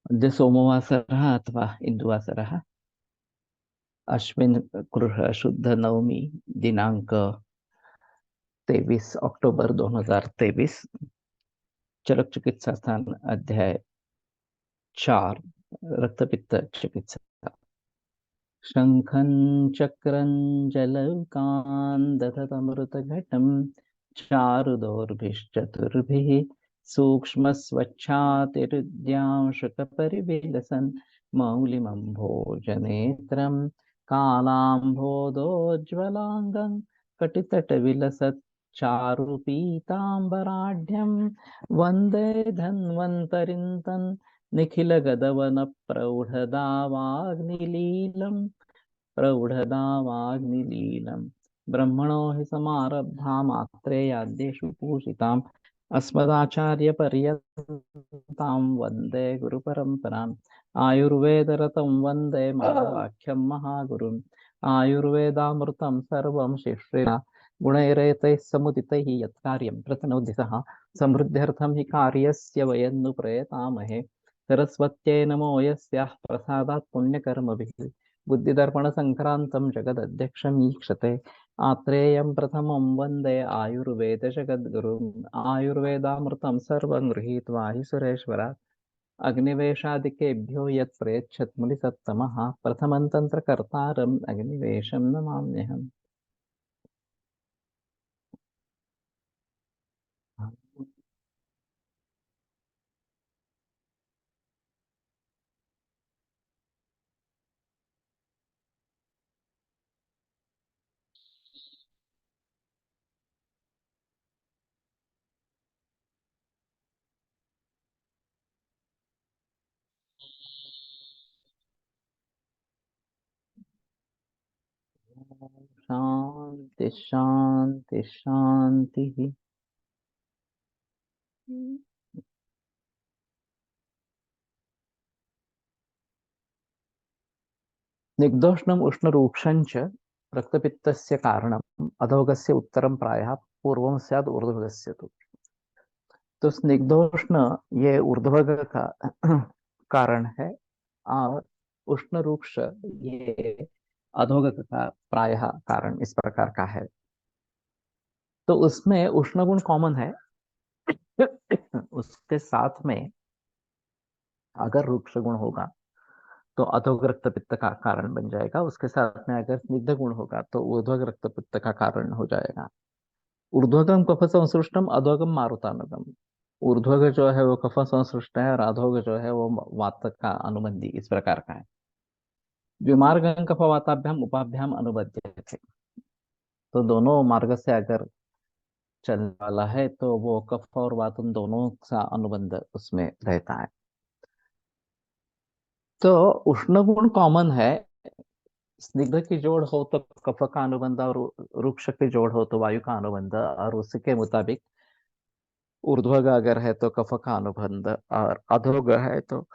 अद्य सोमवासरः अथवा इन्दुवासरः। अश्विन कृः शुद्ध नवमी दिनांक 23 अक्टोबर 2023। चरक चिकित्सा स्थान अध्याय 4। रक्तपित्त चिकित्सा। शंखं चक्रं जलौकान् दधतमृतघटं चारुदौर्भिश्चतुर्भिः सूक्ष्मस्वच्छातिरुद्यांशकपरिविलसन् मौलिमम्भोजनेत्रं कालाम्भोदोज्ज्वलाङ्गं कटितटविलसत् चारुपीताम्बराढ्यं वन्दे धन्वन्तरिं तन् निखिलगदवनप्रौढदावाग्निलीलम् प्रौढदावाग्निलीलम् ब्रह्मणो हि समारब्धा मात्रेयाद्येषु पूजिताम् अस्मदाचार्यपर्यन्तां वन्दे गुरुपरम्पराम् आयुर्वेदरतं वन्दे माधवाख्यं महागुरुम् आयुर्वेदामृतं सर्वं शिश्रिणा गुणैरेतैः समुदितैः यत्कार्यं प्रतनोति सः समृद्ध्यर्थं हि कार्यस्य वयं नु प्रयतामहे सरस्वत्यै नमो यस्याः प्रसादात् पुण्यकर्मभिः बुद्धिदर्पणसङ्क्रान्तं जगदध्यक्षम् ईक्षते आत्रेयं प्रथमं वन्दे आयुर्वेदजगद्गुरुम् आयुर्वेदामृतं सर्वं गृहीत्वा हि सुरेश्वरात् अग्निवेशादिकेभ्यो यत् प्रयच्छत् मुनिसत्तमः प्रथमं तन्त्रकर्तारम् अग्निवेशं नमाम्यहम्। शांति शांति शांति। स्निग्धोष्णम् उष्णरूक्षं च रक्तपित्तस्य कारणम् अधोगस्य उत्तरं प्रायः पूर्वं स्यात् ऊर्ध्वगस्य तु। तो स्निग्धोष्ण ये ऊर्ध्वग का कारण है और उष्ण रूक्ष ये अधोगत का प्रायः कारण इस प्रकार का है। तो उसमें उष्ण गुण कॉमन है। उसके साथ में अगर रूक्ष गुण होगा तो अधोग रक्त पित्त का कारण बन जाएगा। उसके साथ में अगर स्निग्ध गुण होगा तो ऊर्ध्वग रक्त पित्त का कारण हो जाएगा। ऊर्ध्वगम कफ संसृष्टम अधोगम मारुतानगम। ऊर्ध्वग जो है वो कफ संसृष्ट है और अधोग जो है वो वात का अनुबंधी इस प्रकार का है। द्विमार्गं कफ वाताभ्याम उपाभ्याम अनुबद्ध थे। तो दोनों मार्ग से अगर चलने वाला है तो वो कफ और वात उन दोनों का अनुबंध उसमें रहता है। तो उष्ण गुण कॉमन है। स्निग्ध की जोड़ हो तो कफ का अनुबंध और रुक्ष की जोड़ हो तो वायु का अनुबंध और उसके मुताबिक ऊर्ध्वग अगर है तो कफ का अनुबंध और अधोग है तो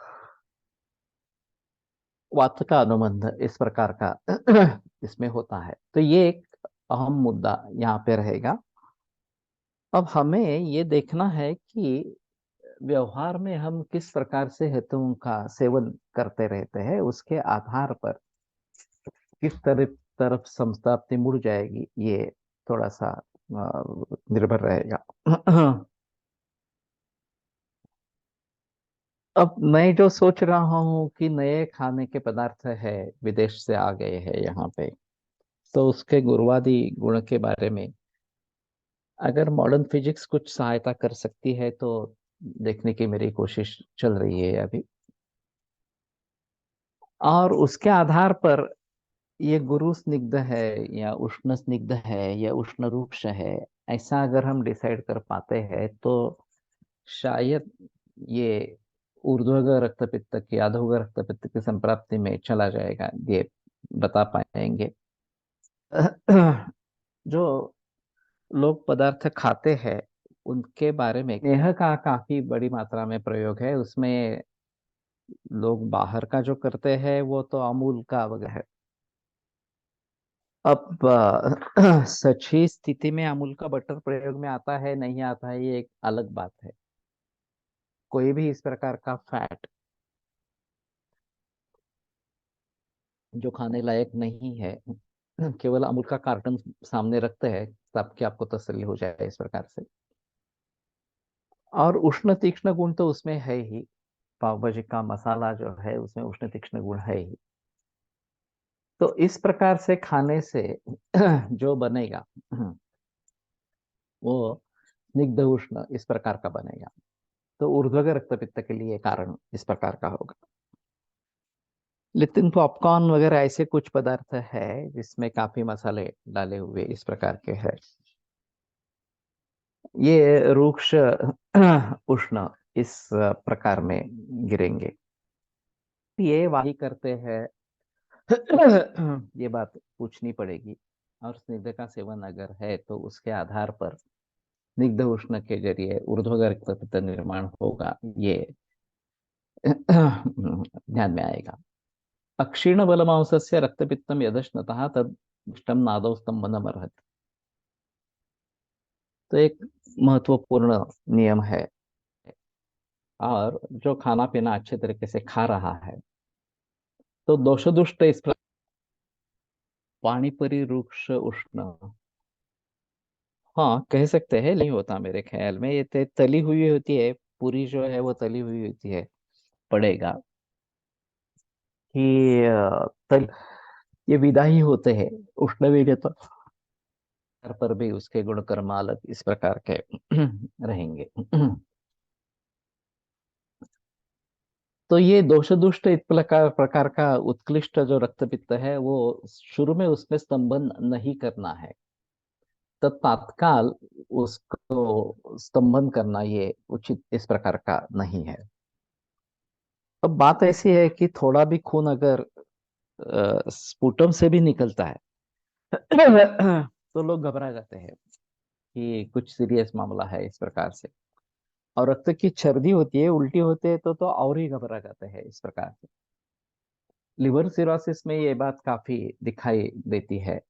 वात का अनुबंध इस प्रकार का इसमें होता है। तो ये एक अहम मुद्दा यहाँ पे रहेगा। अब हमें ये देखना है कि व्यवहार में हम किस प्रकार से हेतुओं का सेवन करते रहते हैं, उसके आधार पर किस तरफ तरफ संस्थाप्ति मुड़ जाएगी ये थोड़ा सा निर्भर रहेगा। अब मैं जो सोच रहा हूँ कि नए खाने के पदार्थ है विदेश से आ गए हैं यहाँ पे, तो उसके गुणवादी गुण के बारे में अगर मॉडर्न फिजिक्स कुछ सहायता कर सकती है तो देखने की मेरी कोशिश चल रही है अभी। और उसके आधार पर ये गुरु स्निग्ध है या उष्ण स्निग्ध है या उष्ण रूक्ष है, ऐसा अगर हम डिसाइड कर पाते हैं तो शायद ये ऊर्ध्वग रक्तपित्त की अधोग रक्तपित्त की संप्राप्ति में चला जाएगा, ये बता पाएंगे। जो लोग पदार्थ खाते हैं उनके बारे में स्नेह का काफी बड़ी मात्रा में प्रयोग है। उसमें लोग बाहर का जो करते हैं वो तो अमूल का वगैरह है। अब सच ही स्थिति में अमूल का बटर प्रयोग में आता है नहीं आता है ये एक अलग बात है। कोई भी इस प्रकार का फैट जो खाने लायक नहीं है, केवल अमूल का कार्टन सामने रखते हैं ताकि आपको तसल्ली हो जाए इस प्रकार से। और उष्ण तीक्ष्ण गुण तो उसमें है ही, पाव भाजी का मसाला जो है उसमें उष्ण तीक्ष्ण गुण है ही। तो इस प्रकार से खाने से जो बनेगा वो स्निग्ध उष्ण इस प्रकार का बनेगा। तो ऊर्ध्वक रक्तपित्त के लिए कारण इस प्रकार का होगा। लेकिन पॉपकॉर्न वगैरह ऐसे कुछ पदार्थ है जिसमें काफी मसाले डाले हुए इस प्रकार के हैं, ये रूक्ष उष्ण इस प्रकार में गिरेंगे। ये वाही करते हैं ये बात पूछनी पड़ेगी। और स्निग्ध का सेवन अगर है तो उसके आधार पर स्निग्ध उष्ण के जरिए ऊर्ध्वग रक्तपित्त निर्माण होगा, ये ध्यान में आएगा। अक्षीण बलमांसस्य रक्तपित्तम यदश्नतः तद नादौ स्तंभनमर्हति। तो एक महत्वपूर्ण नियम है। और जो खाना पीना अच्छे तरीके से खा रहा है तो दोष दुष्ट इस प्रकार पानी परी रूक्ष उष्ण, हाँ कह सकते हैं, नहीं होता मेरे ख्याल में। ये तली हुई होती है, पूरी जो है वो तली हुई होती है। पड़ेगा कि तल ये विदा ही होते हैं उष्ण भी, तो पर भी उसके गुण कर्म अलग इस प्रकार के रहेंगे। तो ये दोष दुष्ट इस प्रकार प्रकार का उत्कृष्ट जो रक्तपित्त है वो शुरू में उसमें स्तंभन नहीं करना है, तो तत्काल उसको स्तंभन करना ये उचित इस प्रकार का नहीं है। अब बात ऐसी है कि थोड़ा भी खून अगर स्पुटम से भी निकलता है तो लोग घबरा जाते हैं कि कुछ सीरियस मामला है इस प्रकार से। और रक्त की छर्दी होती है, उल्टी होते हैं तो और ही घबरा जाते हैं इस प्रकार से। लिवर सिरोसिस में ये बात काफी दिखाई देती है।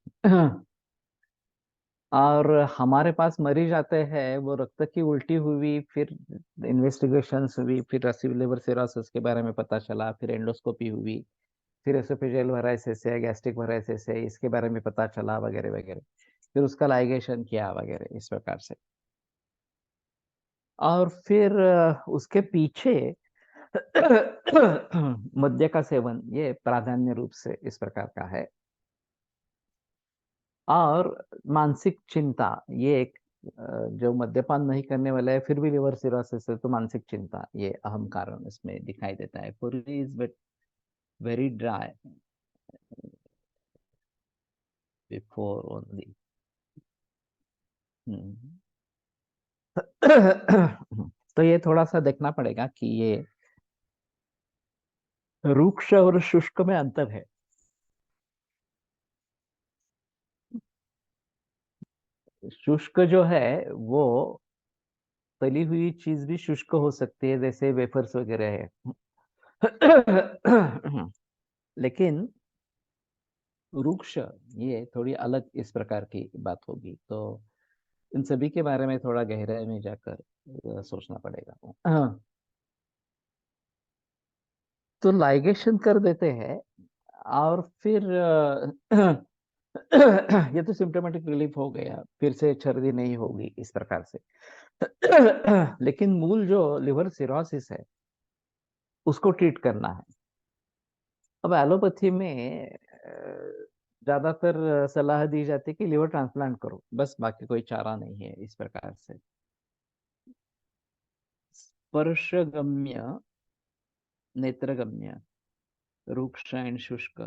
और हमारे पास मरीज आते हैं, वो रक्त की उल्टी हुई, फिर इन्वेस्टिगेशंस हुई, फिर लिवर सिरोसिस के बारे में पता चला, फिर एंडोस्कोपी हुई, फिर एसोफेजियल वराइसिस है, गैस्ट्रिक वराइसिस है, इसके बारे में पता चला वगैरह वगैरह। फिर उसका लाइगेशन किया वगैरह इस प्रकार से। और फिर उसके पीछे मद्य का सेवन ये प्राधान्य रूप से इस प्रकार का है। और मानसिक चिंता, ये एक जो मद्यपान नहीं करने वाला है फिर भी लिवर सिरोसिस है, तो मानसिक चिंता ये अहम कारण इसमें दिखाई देता है। Puri is very dry before only. तो ये थोड़ा सा देखना पड़ेगा कि ये रुक्ष और शुष्क में अंतर है। शुष्क जो है वो तली हुई चीज भी शुष्क हो सकती है, जैसे वेफर्स वगैरह है। लेकिन रुक्ष ये थोड़ी अलग इस प्रकार की बात होगी। तो इन सभी के बारे में थोड़ा गहराई में जाकर सोचना पड़ेगा। तो लाइगेशन कर देते हैं और फिर ये तो सिम्टोमेटिक रिलीफ हो गया, फिर से छर्दी नहीं होगी इस प्रकार से। लेकिन मूल जो लिवर सिरोसिस है उसको ट्रीट करना है। अब एलोपैथी में ज्यादातर सलाह दी जाती है कि लिवर ट्रांसप्लांट करो, बस बाकी कोई चारा नहीं है इस प्रकार से। स्पर्शगम्य, नेत्रगम्य, रूक्ष एंड शुष्क।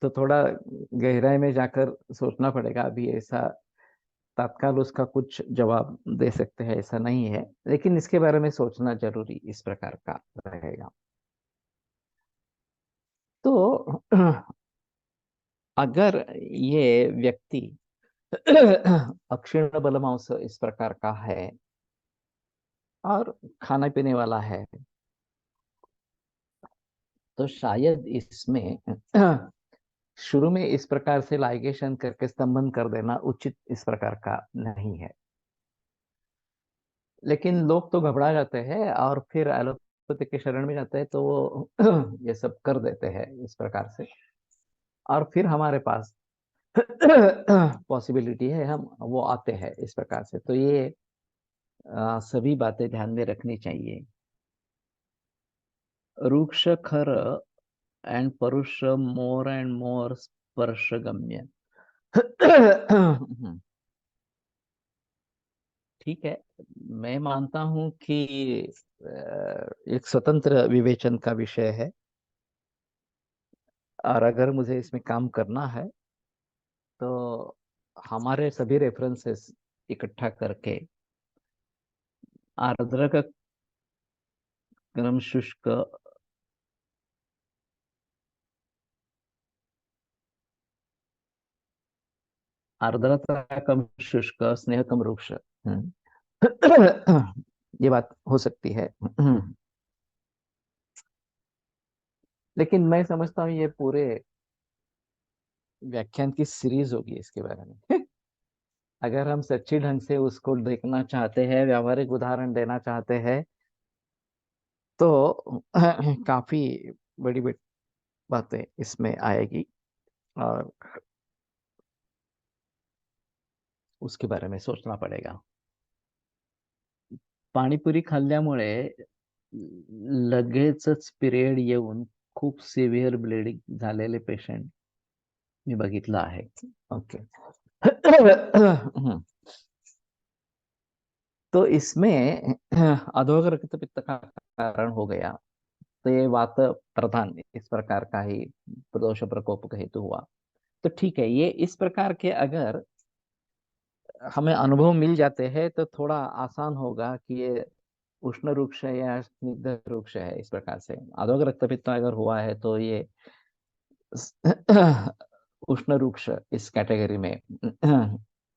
तो थोड़ा गहराई में जाकर सोचना पड़ेगा। अभी ऐसा तत्काल उसका कुछ जवाब दे सकते हैं ऐसा नहीं है, लेकिन इसके बारे में सोचना जरूरी इस प्रकार का रहेगा। तो अगर ये व्यक्ति अक्षीण बलमांस इस प्रकार का है और खाने पीने वाला है, तो शायद इसमें शुरू में इस प्रकार से लाइगेशन करके स्तंभन कर देना उचित इस प्रकार का नहीं है। लेकिन लोग तो घबरा जाते हैं और फिर एलोपैथी के शरण में जाते हैं, तो वो ये सब कर देते हैं इस प्रकार से। और फिर हमारे पास पॉसिबिलिटी है, हम वो आते हैं इस प्रकार से। तो ये सभी बातें ध्यान में रखनी चाहिए। रुक्ष खर एंड परुष मोर एंड मोर स्पर्शगम्य। ठीक है, मैं मानता हूं कि एक स्वतंत्र विवेचन का विषय है, और अगर मुझे इसमें काम करना है तो हमारे सभी रेफरेंसेस इकट्ठा करके आर्द्र का क्रम शुष्क, आर्द्रता कम शुष्क, स्नेह कम रुक्ष। ये बात हो सकती है। लेकिन मैं समझता हूँ ये पूरे व्याख्यान की सीरीज होगी इसके बारे में। अगर हम सच्ची ढंग से उसको देखना चाहते हैं, व्यावहारिक उदाहरण देना चाहते हैं, तो काफी बड़ी बड़ी बातें इसमें आएगी, और उसके बारे में सोचना पडेगा। पाणीपुरी खाल्ल्यामुळे लगेचच पिरियड येऊन खूप सिव्हिअर ब्लिडिंग झालेले पेशंट मी बघितलं आहे। ओके। तो इसमें अधोगर रक्तपित्त का कारण हो गया, तो ये वात प्रधान इस प्रकार का ही दोष प्रकोप का हेतु हुआ। तो ठीक है, ये इस प्रकार के अगर हमें अनुभव मिल जाते हैं तो थोड़ा आसान होगा कि ये उष्ण रूक्ष है या स्निग्ध रूक्ष है। इस प्रकार से अधोगर रक्तपित्त अगर हुआ है तो ये उष्ण रूक्ष इस कैटेगरी में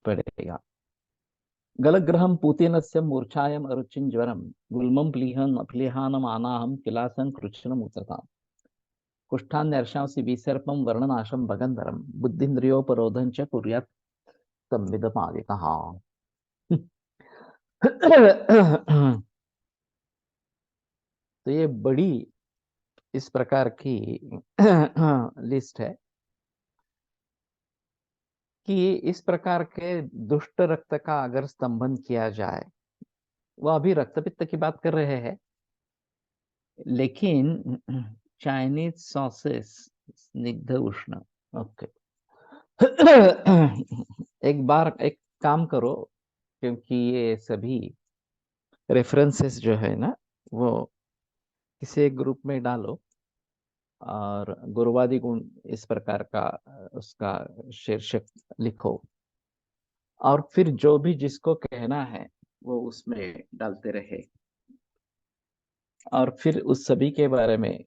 पड़ेगा। गलग्रहम पूतिनस्य मूर्छायाम अरुचिं ज्वरम गुल्मं प्लीहानमानाहं किलासं कृच्छ्रम उच्यताम्। कुष्ठान्यर्षांसि विसर्पं वर्णनाशं भगंधरम बुद्धिन्द्रियोपरोधं च कुर्यात् संविदमादितः। तो ये बड़ी इस प्रकार की लिस्ट है कि इस प्रकार के दुष्ट रक्त का अगर स्तंभन किया जाए, वो अभी रक्तपित्त की बात कर रहे हैं, लेकिन चाइनीज सॉसेस स्निग्ध उष्ण। ओके। एक बार एक काम करो, क्योंकि ये सभी रेफरेंसेस जो है ना, वो किसी एक ग्रुप में डालो, और गुरुवादी गुण इस प्रकार का उसका शीर्षक लिखो, और फिर जो भी जिसको कहना है वो उसमें डालते रहे, और फिर उस सभी के बारे में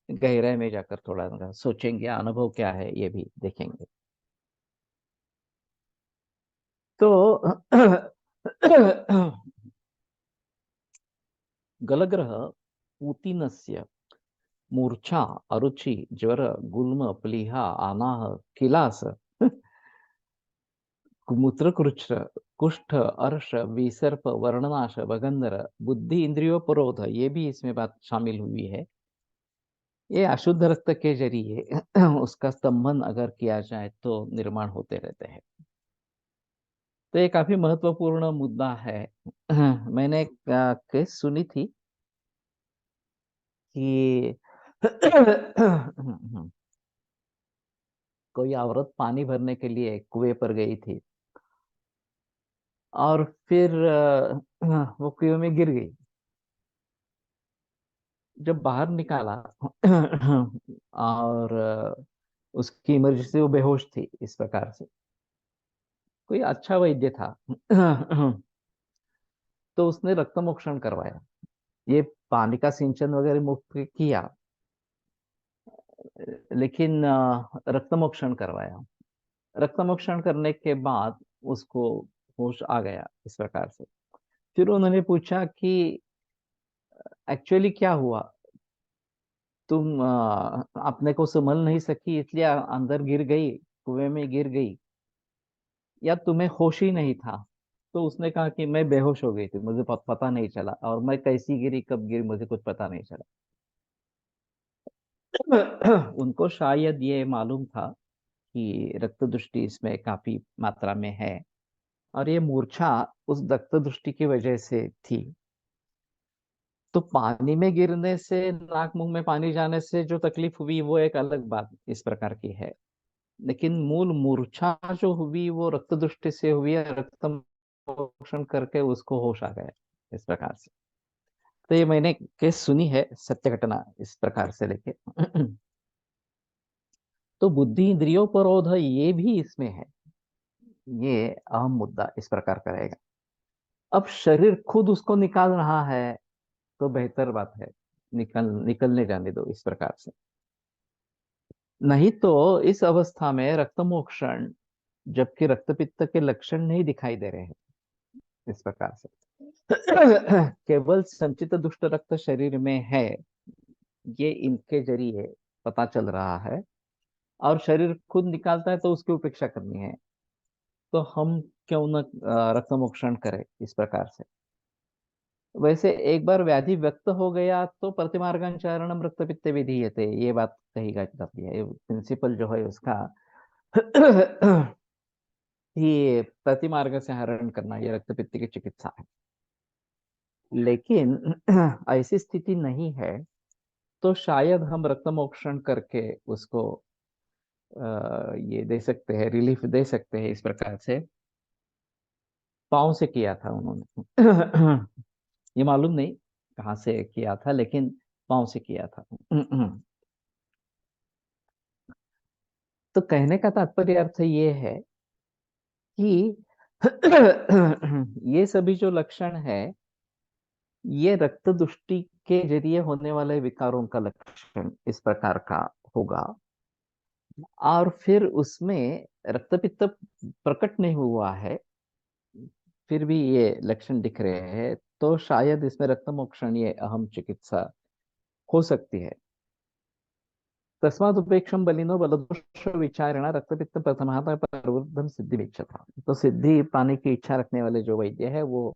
गहराई में जाकर थोड़ा सोचेंगे, अनुभव क्या है ये भी देखेंगे। तो गलग्रह पूतिनस्य मूर्छा अरुचि ज्वर गुल्म प्लीहा आनाह किलास मूत्रकृच्छ कुष्ठ अर्श विसर्प वर्णनाश भगंधर बुद्धि इंद्रियोपरोध, ये भी इसमें बात शामिल हुई है। ये अशुद्ध रक्त के जरिए उसका स्तंभन अगर किया जाए तो निर्माण होते रहते हैं। तो ये काफी महत्वपूर्ण मुद्दा है। मैंने एक केस सुनी थी कि कोई औरत पानी भरने के लिए कुएं पर गई थी, और फिर वो कुएं में गिर गई। जब बाहर निकाला और उसकी इमरजेंसी से वो बेहोश थी इस प्रकार से। कोई अच्छा वैद्य था। तो उसने रक्तमोक्षण करवाया, ये पानी का सिंचन वगैरह मुफ्त किया, लेकिन रक्तमोक्षण करवाया। रक्तमोक्षण करने के बाद उसको होश आ गया इस प्रकार से। फिर उन्होंने पूछा कि एक्चुअली क्या हुआ, तुम अपने को संभल नहीं सकी इसलिए अंदर गिर गई, कुएं में गिर गई, या तुम्हें होश ही नहीं था। तो उसने कहा कि मैं बेहोश हो गई थी, मुझे पता नहीं चला, और मैं कैसी गिरी कब गिरी मुझे कुछ पता नहीं चला। उनको शायद ये मालूम था कि रक्त दृष्टि इसमें काफी मात्रा में है, और ये मूर्छा उस रक्त दृष्टि की वजह से थी। तो पानी में गिरने से, नाक मुंह में पानी जाने से जो तकलीफ हुई वो एक अलग बात इस प्रकार की है, लेकिन मूल मूर्छा जो हुई वो रक्त दृष्टि से हुई है, रक्त मोक्षण करके उसको होश आ गया इस प्रकार से। तो ये मैंने केस सुनी है, सत्य घटना इस प्रकार से लेके। तो बुद्धि इंद्रियों पर ओध ये भी इसमें है, ये अहम मुद्दा इस प्रकार का रहेगा। अब शरीर खुद उसको निकाल रहा है तो बेहतर बात है, निकलने जाने दो इस प्रकार से। नहीं तो इस अवस्था में रक्त मोक्षण, जबकि रक्तपित्त के लक्षण नहीं दिखाई दे रहे हैं इस प्रकार से। केवल संचित दुष्ट रक्त शरीर में है, ये इनके जरिए पता चल रहा है, और शरीर खुद निकालता है तो उसकी उपेक्षा करनी है। तो हम क्यों न रक्त मोक्षण करें इस प्रकार से। वैसे एक बार व्याधि व्यक्त हो गया तो प्रतिमार्गन चारणम रक्तपित्त विधीयते, ये बात कही जाती है, प्रिंसिपल जो है उसका। ये प्रतिमार्ग से हरण करना ये रक्तपित्त की चिकित्सा है। लेकिन ऐसी स्थिति नहीं है, तो शायद हम रक्त मोक्षण करके उसको ये दे सकते हैं, रिलीफ दे सकते हैं इस प्रकार से। पाँव से किया था उन्होंने। ये मालूम नहीं कहाँ से किया था, लेकिन पाँव से किया था। तो कहने का तात्पर्य अर्थ ये है कि ये सभी जो लक्षण है, ये रक्त दुष्टि के जरिए होने वाले विकारों का लक्षण इस प्रकार का होगा। और फिर उसमें रक्तपित्त प्रकट नहीं हुआ है, फिर भी ये लक्षण दिख रहे हैं, तो शायद इसमें रक्त मोक्षण ये अहम चिकित्सा हो सकती है। तस्माद उपेक्षम बलिनो बलदोष विचारणा रक्तपित्त प्रथमाता प्रवृद्धम सिद्धि इच्छा। तो सिद्धि पाने की इच्छा रखने वाले जो वैद्य है वो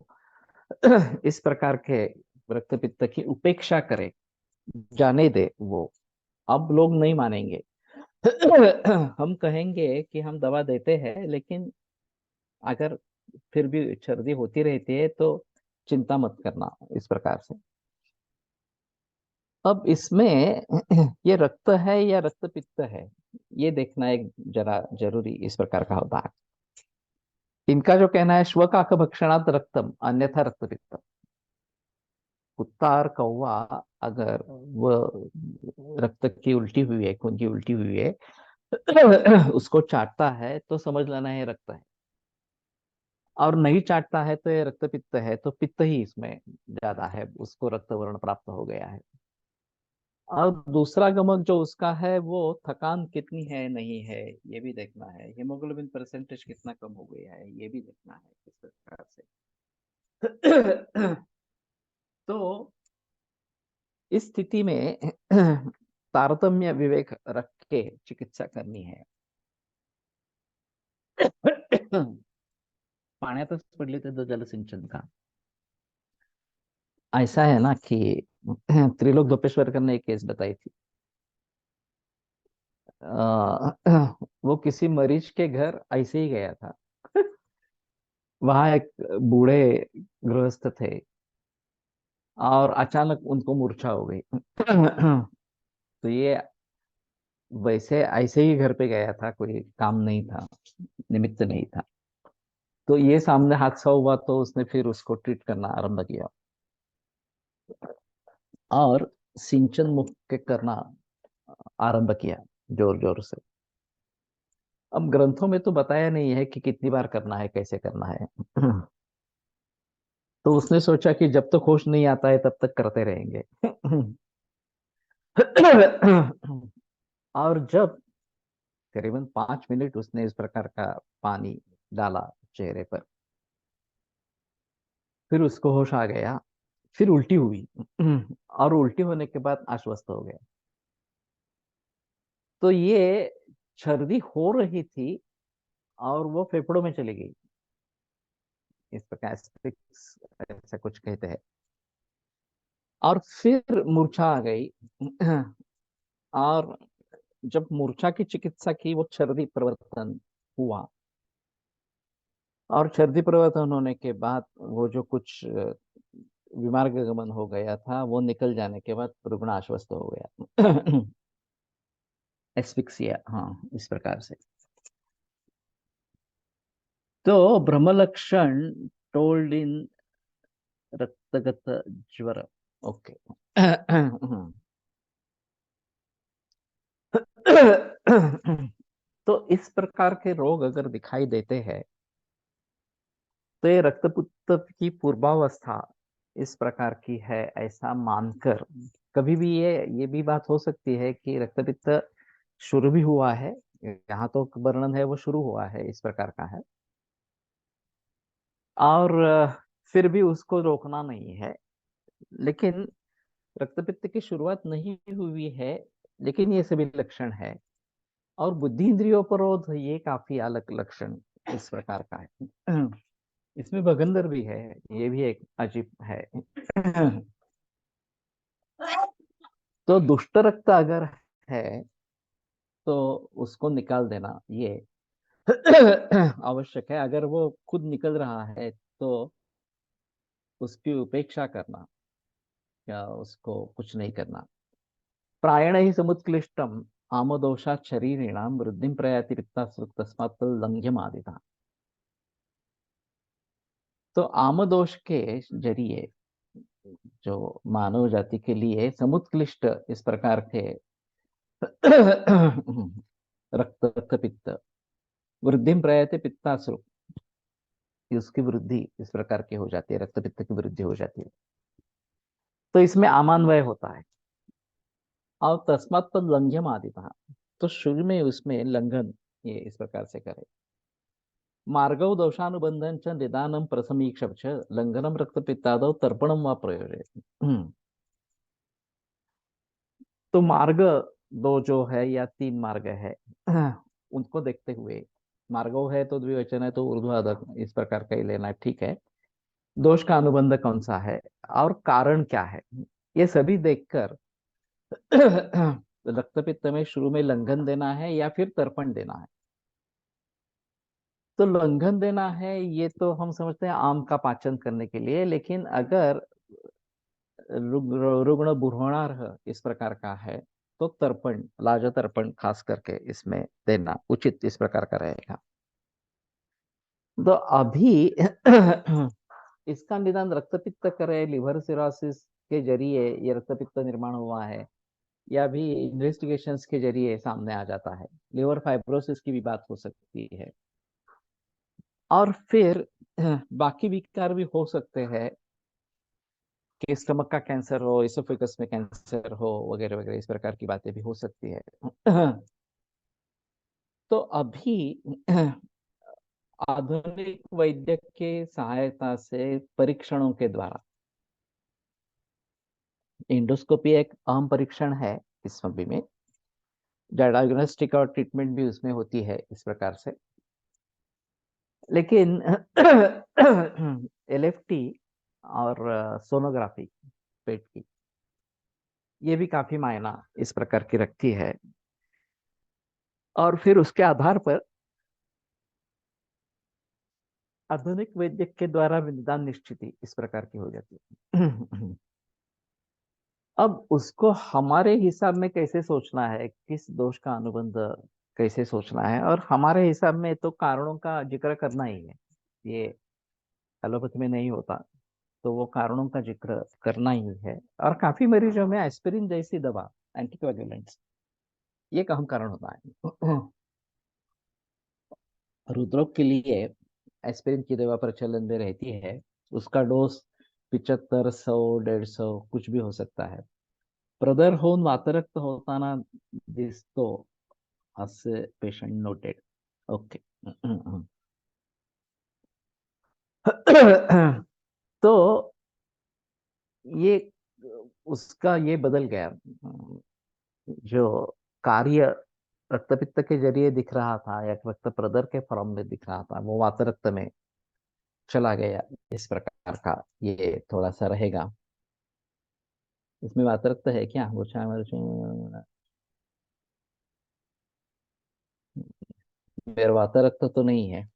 इस प्रकार के रक्तपित्त की उपेक्षा करे, जाने दे वो। अब लोग नहीं मानेंगे। हम कहेंगे कि हम दवा देते हैं, लेकिन अगर फिर भी सर्दी होती रहती है तो चिंता मत करना इस प्रकार से। अब इसमें ये रक्त है या रक्त पित्त है, ये देखना एक जरा जरूरी इस प्रकार का होता है। इनका जो कहना है, श्वकाक भक्षणात् रक्तम अन्यथा रक्त पित्त। कुत्ता और कौवा अगर वो रक्त की उल्टी हुई है, खून की उल्टी हुई है, उसको चाटता है तो समझ लेना है रक्त है, और नहीं चाटता है तो ये रक्त पित्त है, तो पित्त ही इसमें ज्यादा है, उसको रक्त वर्ण प्राप्त हो गया है। और दूसरा गमक जो उसका है वो थकान कितनी है नहीं है ये भी देखना है, हीमोग्लोबिन परसेंटेज कितना कम हो गया है ये भी देखना है इस प्रकार से। तो इस स्थिति में तारतम्य विवेक रख के चिकित्सा करनी है। पाण्यातच पडले तर जलसिंचन का। ऐसा है ना कि त्रिलोक दोपेश्वरकर ने एक केस बताई थी। वो किसी मरीज के घर ऐसे ही गया था। वहां एक बूढ़े गृहस्थ थे, और अचानक उनको मूर्छा हो गई। तो ये वैसे ऐसे ही घर पे गया था, कोई काम नहीं था, निमित्त नहीं था। तो ये सामने हादसा हुआ तो उसने फिर उसको ट्रीट करना आरंभ किया, और सिंचन मुक्त करना आरंभ किया जोर जोर से। अब ग्रंथों में तो बताया नहीं है कि कितनी बार करना है, कैसे करना है। तो उसने सोचा कि जब तक होश नहीं आता है तब तक करते रहेंगे। और जब करीबन 5 मिनट उसने इस प्रकार का पानी डाला चेहरे पर, फिर उसको होश आ गया, फिर उल्टी हुई। और उल्टी होने के बाद आश्वस्त हो गया। तो ये सर्दी हो रही थी और वो फेफड़ों में चली गई। इस प्रकार एस्फिक्स ऐसा कुछ कहते हैं। और फिर मूर्छा आ गई। और जब मूर्छा की चिकित्सा की, वो छर्दी परिवर्तन हुआ। और छर्दी परिवर्तन होने के बाद वो जो कुछ विमार्गमन हो गया था, वो निकल जाने के बाद रुग्ण आश्वस्त हो गया। एस्फिक्सिया, हाँ, इस प्रकार से। तो भ्रम लक्षण टोल्ड इन रक्तगत ज्वर। ओके। तो इस प्रकार के रोग अगर दिखाई देते हैं, तो ये रक्तपित्त की पूर्वावस्था इस प्रकार की है, ऐसा मानकर कभी भी ये भी बात हो सकती है कि रक्तपित्त शुरू भी हुआ है। यहाँ तो वर्णन है वो शुरू हुआ है, इस प्रकार का है। और फिर भी उसको रोकना नहीं है। लेकिन रक्तपित्त की शुरुआत नहीं हुई है, लेकिन ये सभी लक्षण है। और बुद्धि इंद्रियों पर ये काफी अलग लक्षण इस प्रकार का है। इसमें भगंदर भी है, ये भी एक अजीब है। तो दुष्ट रक्त अगर है, तो उसको निकाल देना ये आवश्यक है। अगर वो खुद निकल रहा है, तो उसकी उपेक्षा करना, या उसको कुछ नहीं करना। प्रायण ही समुत्क्लिष्टम आमदोषात् शरीरिणां वृद्धिं प्रयाति पित्तासुर तस्मात् लंघ्यमादिता। तो आमदोष के जरिए जो मानव जाति के लिए समुत्कृष्ट इस प्रकार के रक्त पित्त वृद्धि प्रयते पित्तासुर, उसकी वृद्धि इस प्रकार की हो जाती है, रक्त पित्त की वृद्धि हो जाती है। तो इसमें आमान्वय होता है। और तस्मात् तद लंघ्यम आदिता, तो शुरू में उसमें लंघन ये इस प्रकार से करे। मार्गौ दोषानुबंधन च निदानम प्रसमीक्ष च लंघनम रक्त पित्तादौ तर्पणम व प्रयोजय। तो मार्ग दो जो है, या तीन मार्ग है, उनको देखते हुए, मार्गो है तो द्विवचन है, तो ऊर्ध्वाधर इस प्रकार का ही लेना है, ठीक है। दोष का अनुबंध कौन सा है और कारण क्या है, ये सभी देखकर रक्तपित्त में शुरू में लंघन देना है या फिर तर्पण देना है। तो लंघन देना है, ये तो हम समझते हैं आम का पाचन करने के लिए। लेकिन अगर रुग्ण बुढ़ाणार इस प्रकार का है, तो तर्पण, लाजा तर्पण खास करके इसमें देना उचित इस प्रकार का रहेगा। तो अभी इसका निदान रक्तपित्त करे, लिवर सिरोसिस के जरिए ये रक्तपित्त निर्माण हुआ है, या भी इन्वेस्टिगेशंस के जरिए सामने आ जाता है। लिवर फाइब्रोसिस की भी बात हो सकती है। और फिर बाकी विकार भी हो सकते हैं, कि स्टमक का कैंसर हो, इसोफेगस में कैंसर हो, वगैरह वगैरह, इस प्रकार की बातें भी हो सकती है। तो अभी आधुनिक वैद्य के सहायता से परीक्षणों के द्वारा, इंडोस्कोपी एक अहम परीक्षण है इस अभी में, डायग्नोस्टिक और ट्रीटमेंट भी उसमें होती है इस प्रकार से। लेकिन एलएफटी और सोनोग्राफी पेट की, ये भी काफी मायना इस प्रकार की रखती है। और फिर उसके आधार पर आधुनिक वैद्य के द्वारा निदान निश्चित इस प्रकार की हो जाती है। अब उसको हमारे हिसाब में कैसे सोचना है, किस दोष का अनुबंध कैसे सोचना है, और हमारे हिसाब में तो कारणों का जिक्र करना ही है। ये एलोपैथी में नहीं होता, तो वो कारणों का जिक्र करना ही है। और काफी मरीजों में एस्पिरिन जैसी दवा, एंटीकोएगुलेंट्स, ये एक अहम कारण होता है। हृदरोग के लिए एस्पिरिन की दवा प्रचलन में रहती है। उसका डोज 75, 100, 150 कुछ भी हो सकता है। प्रदर होऊन वातरक्त होताना दिसतो असे पेशंट नोटेड। ओके। तो ये उसका ये बदल गया। जो कार्य रक्तपित्त के जरिए दिख रहा था, या रक्त प्रदर के फॉर्म में दिख रहा था, वो वात रक्त में चला गया, इस प्रकार का ये थोड़ा सा रहेगा। इसमें वातरक है क्या? वातरक तो नहीं है।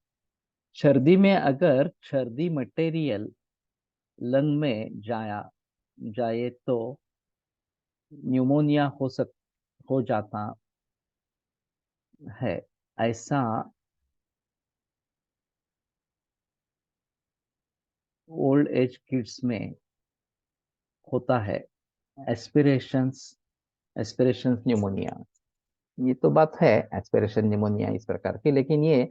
सर्दी में अगर सर्दी मटेरियल लंग में जाए तो न्यूमोनिया हो जाता है, ऐसा ओल्ड एज किड्स में होता है। एस्पिरेशंस एस्पिरेशंस न्यूमोनिया, ये तो बात है, एस्पिरेशन न्यूमोनिया इस प्रकार की, लेकिन ये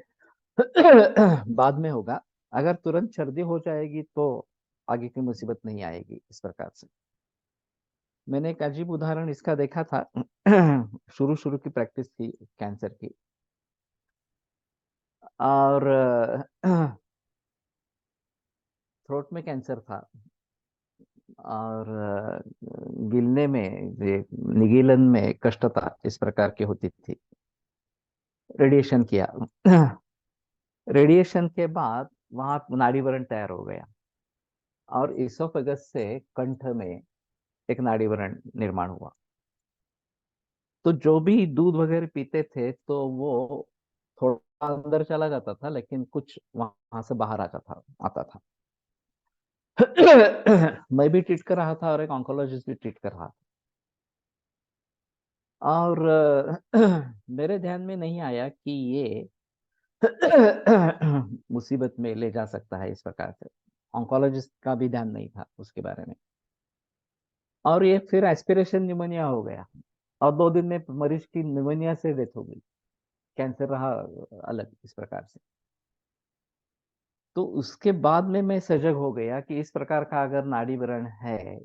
बाद में होगा। अगर तुरंत सर्दी हो जाएगी तो आगे की मुसीबत नहीं आएगी, इस प्रकार से। मैंने एक अजीब उदाहरण इसका देखा था। शुरू शुरू की प्रैक्टिस थी कैंसर की, और थ्रोट में कैंसर था, और गिलने में, ये निगीलन में कष्टता इस प्रकार की होती थी। रेडिएशन किया। रेडिएशन के बाद वहां नाड़ीवरण तैयार हो गया, और इसोफेगस से कंठ में एक नाड़ीवरण निर्माण हुआ। तो जो भी दूध वगैरह पीते थे तो वो थोड़ा अंदर चला जाता था, लेकिन कुछ वहां से बाहर आता था। मैं भी ट्रीट कर रहा था और एक ऑन्कोलॉजिस्ट भी ट्रीट कर रहा था, और मेरे ध्यान में नहीं आया कि ये मुसीबत में ले जा सकता है, इस प्रकार से। ऑन्कोलॉजिस्ट का भी ध्यान नहीं था उसके बारे में, और ये फिर एस्पिरेशन निमोनिया हो गया, और 2 दिन में मरीज की निमोनिया से डेथ हो गई। कैंसर रहा अलग, इस प्रकार से। तो उसके बाद में मैं सजग हो गया कि इस प्रकार का अगर नाड़ी व्रण है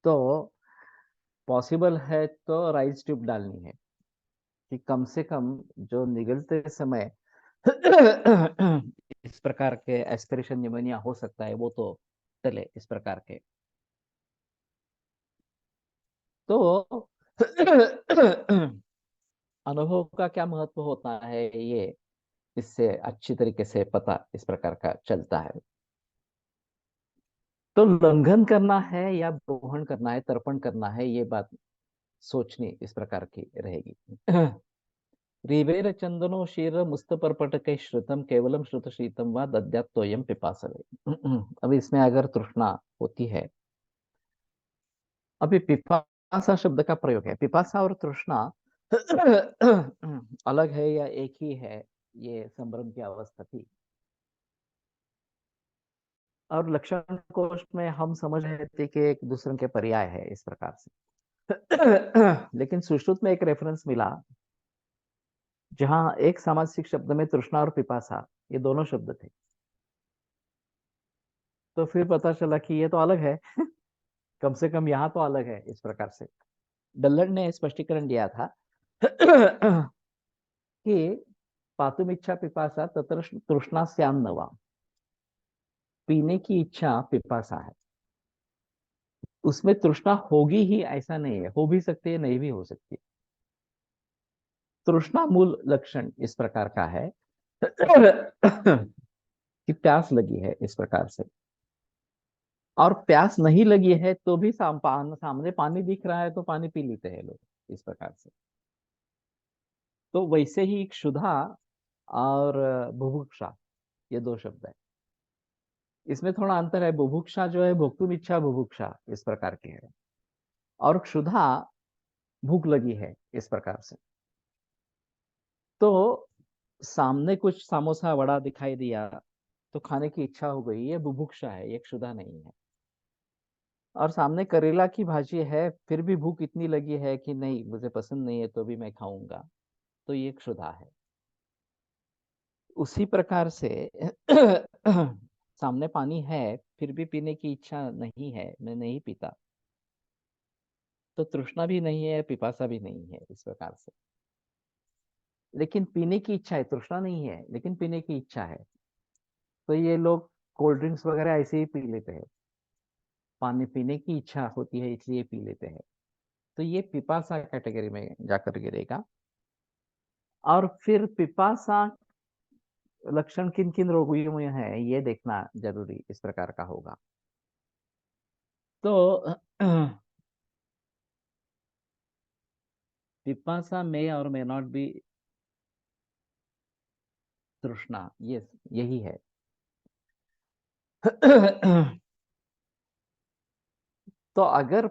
तो पॉसिबल है तो राइस ट्यूब डालनी है, कि कम से कम जो निगलते समय इस प्रकार के एस्पिरेशन निमोनिया हो सकता है वो तो टले, इस प्रकार के। तो अनुभव का क्या महत्व होता है, ये इससे अच्छी तरीके से पता इस प्रकार का चलता है। तो लंघन करना है या दोहन करना है, तर्पण करना है, ये बात सोचनी इस प्रकार की रहेगी। रिवेर चंदनो शीर मुस्तपर्पटके श्रुतम केवलम श्रुत शीतम व दद्यात्तोयम पिपासवे। अब इसमें अगर तृष्णा होती है, अभी पिपासा शब्द का प्रयोग है, पिपासा और तृष्णा अलग है या एक ही है, ये संभ्रम की अवस्था थी। और लक्षण कोश में हम समझ रहे थे कि एक दूसरे के पर्याय है, इस प्रकार से। लेकिन सुश्रुत में एक रेफरेंस मिला जहां एक सामासिक शब्द में तृष्णा और पिपासा ये दोनों शब्द थे। तो फिर पता चला कि ये तो अलग है। कम से कम यहाँ तो अलग है, इस प्रकार से। डल्लर ने स्पष्टीकरण दिया था कि पातुम इच्छा पिपासा तत्र तृष्णा स्याम नवा, पीने की इच्छा पिपासा है, उसमें तृष्णा होगी ही ऐसा नहीं है, हो भी सकती है, नहीं भी हो सकती। तृष्णा मूल लक्षण इस प्रकार का है कि प्यास लगी है, इस प्रकार से। और प्यास नहीं लगी है तो भी सामने पानी दिख रहा है तो पानी पी लेते हैं लोग, इस प्रकार से। तो वैसे ही क्षुधा और बुभुक्षा, ये दो शब्द है। इसमें थोड़ा अंतर है। बुभुक्षा जो है भोक्तुम इच्छा बुभुक्षा इस प्रकार की है, और क्षुधा भूख लगी है, इस प्रकार से। तो सामने कुछ समोसा वड़ा दिखाई दिया तो खाने की इच्छा हो गई, ये बुभुक्षा है, ये क्षुधा नहीं है। और सामने करेला की भाजी है, फिर भी भूख इतनी लगी है कि नहीं मुझे पसंद नहीं है तो भी मैं खाऊंगा, तो ये क्षुधा है। उसी प्रकार से सामने पानी है फिर भी पीने की इच्छा नहीं है, मैं नहीं पीता, तो तृष्णा भी नहीं है, पिपासा भी नहीं है, इस प्रकार से। लेकिन पीने की इच्छा है, तृष्णा नहीं है लेकिन पीने की इच्छा है, तो ये लोग कोल्ड ड्रिंक्स वगैरह ऐसे ही पी लेते हैं। पानी पीने की इच्छा होती है इसलिए पी लेते हैं, तो ये पिपासा कैटेगरी में जाकर गिरेगा। और फिर पिपासा लक्षण किन किन रोगियों में है ये देखना जरूरी इस प्रकार का होगा। तो पिपासा मे और मे नॉट बी तृष्णा, ये यही है। तो अगर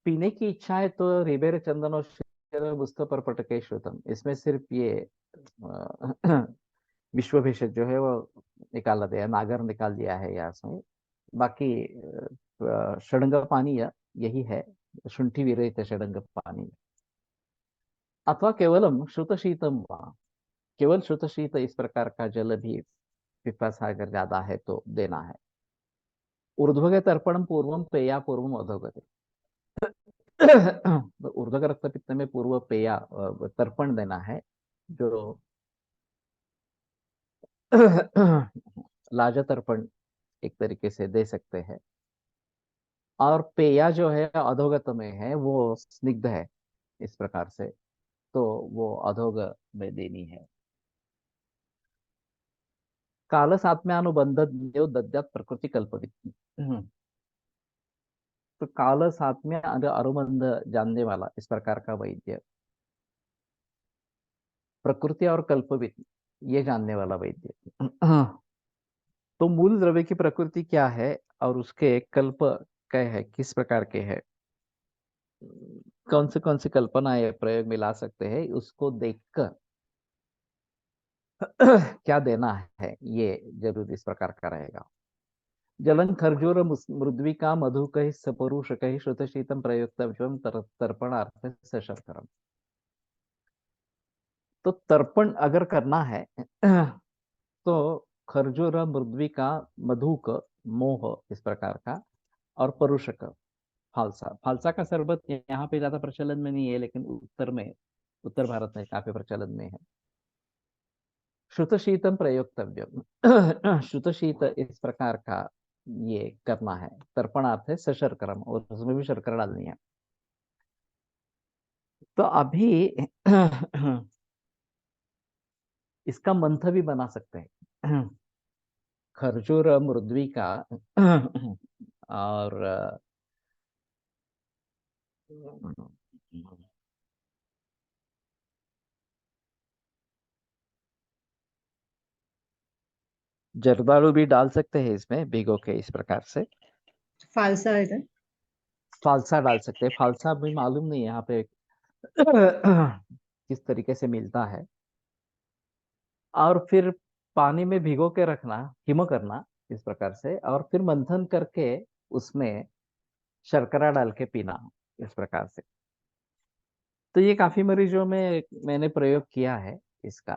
पीने की इच्छा है तो रिबेर चंदन और शिर बुस्त पर पटके श्रुतम, इसमें सिर्फ ये विश्व भेषज जो है वो निकाल दिया, नागर निकाल दिया है यहाँ से। बाकी षडंग पानी यही है, शुंठी विरहित षडंग पानी। अथवा केवलम श्रुत शीतम वा, केवल श्रुत शीत इस प्रकार का जल भी पिपासा अगर ज्यादा है तो देना है। ऊर्ध्वगत तर्पणम पूर्वम पेया पूर्वम अधोगति। तो ऊर्ध्वक रक्तपित्त में पूर्व पेया तर्पण देना है, जो लाजा तर्पण एक तरीके से दे सकते हैं। और पेया जो है अधोगत में है, वो स्निग्ध है इस प्रकार से, तो वो अधोग में देनी है। काल सात्म्यानुबंध दद्यात प्रकृति कल्पवित। तो काल सात्म्य अनुबंध जानने वाला इस प्रकार का वैद्य, प्रकृति और कल्पवित ये जानने वाला वैद्य। तो मूल द्रव्य की प्रकृति क्या है और उसके कल्प क्या है, किस प्रकार के है, कौन से कल्पना प्रयोग में ला सकते हैं, उसको देखकर क्या देना है ये जरूर इस प्रकार का रहेगा। जलन खर्जूर मृद्विका मधु कही सपरुष कही श्रुत शीतम प्रयुक्तव्यम तर्पणार्थ से शर्करम। तो तर्पण अगर करना है तो खर्जूर मृद्विका मधुक मोह इस प्रकार का, और परुषक फालसा, फालसा का शरबत यहाँ पे ज्यादा प्रचलन में नहीं है, लेकिन उत्तर में, उत्तर भारत में काफी प्रचलन में है। श्रुत शीतम प्रयोक्तव्यम, श्रुत शीत इस प्रकार का ये करना है। तर्पणार्थ है सशर्करम, और उसमें भी शर्करा डालनी है। तो अभी इसका मंथ भी बना सकते हैं। खरजूर मृद्वी का और जर्दालू भी डाल सकते हैं इसमें भिगो के इस प्रकार से। फालसा है क्या? फालसा डाल सकते हैं, फालसा भी मालूम नहीं यहाँ पे किस तरीके से मिलता है। और फिर पानी में भिगो के रखना, हिम करना इस प्रकार से, और फिर मंथन करके उसमें शर्करा डाल के पीना इस प्रकार से। तो ये काफी मरीजों में मैंने प्रयोग किया है इसका।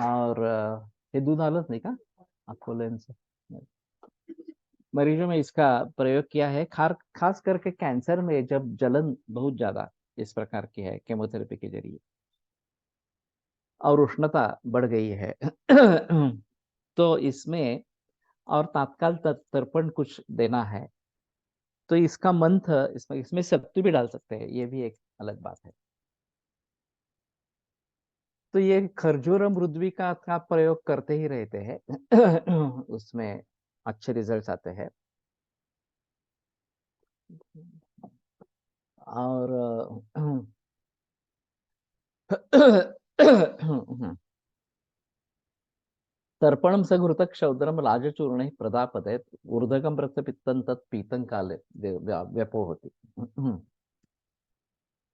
और हे दूध आलस नहीं का आपको लेंस मरीजों में इसका प्रयोग किया है, खास करके कैंसर में जब जलन बहुत ज्यादा इस प्रकार की है केमोथेरेपी के जरिए और उष्णता बढ़ गई है तो इसमें और तात्काल तर्पण कुछ देना है, तो इसका मंथ इसमें इसमें सत्तू भी डाल सकते हैं, ये भी एक अलग बात है। तो ये खरजूर मृद्वी का प्रयोग करते ही रहते हैं उसमें अच्छे रिजल्ट्स आते हैं। और तर्पणम सघृत क्षौद्रम राजचूर्ण प्रदापतेत ऊर्ध्वकम रक्तपित्तं तत्पीतं काले व्यपो होती।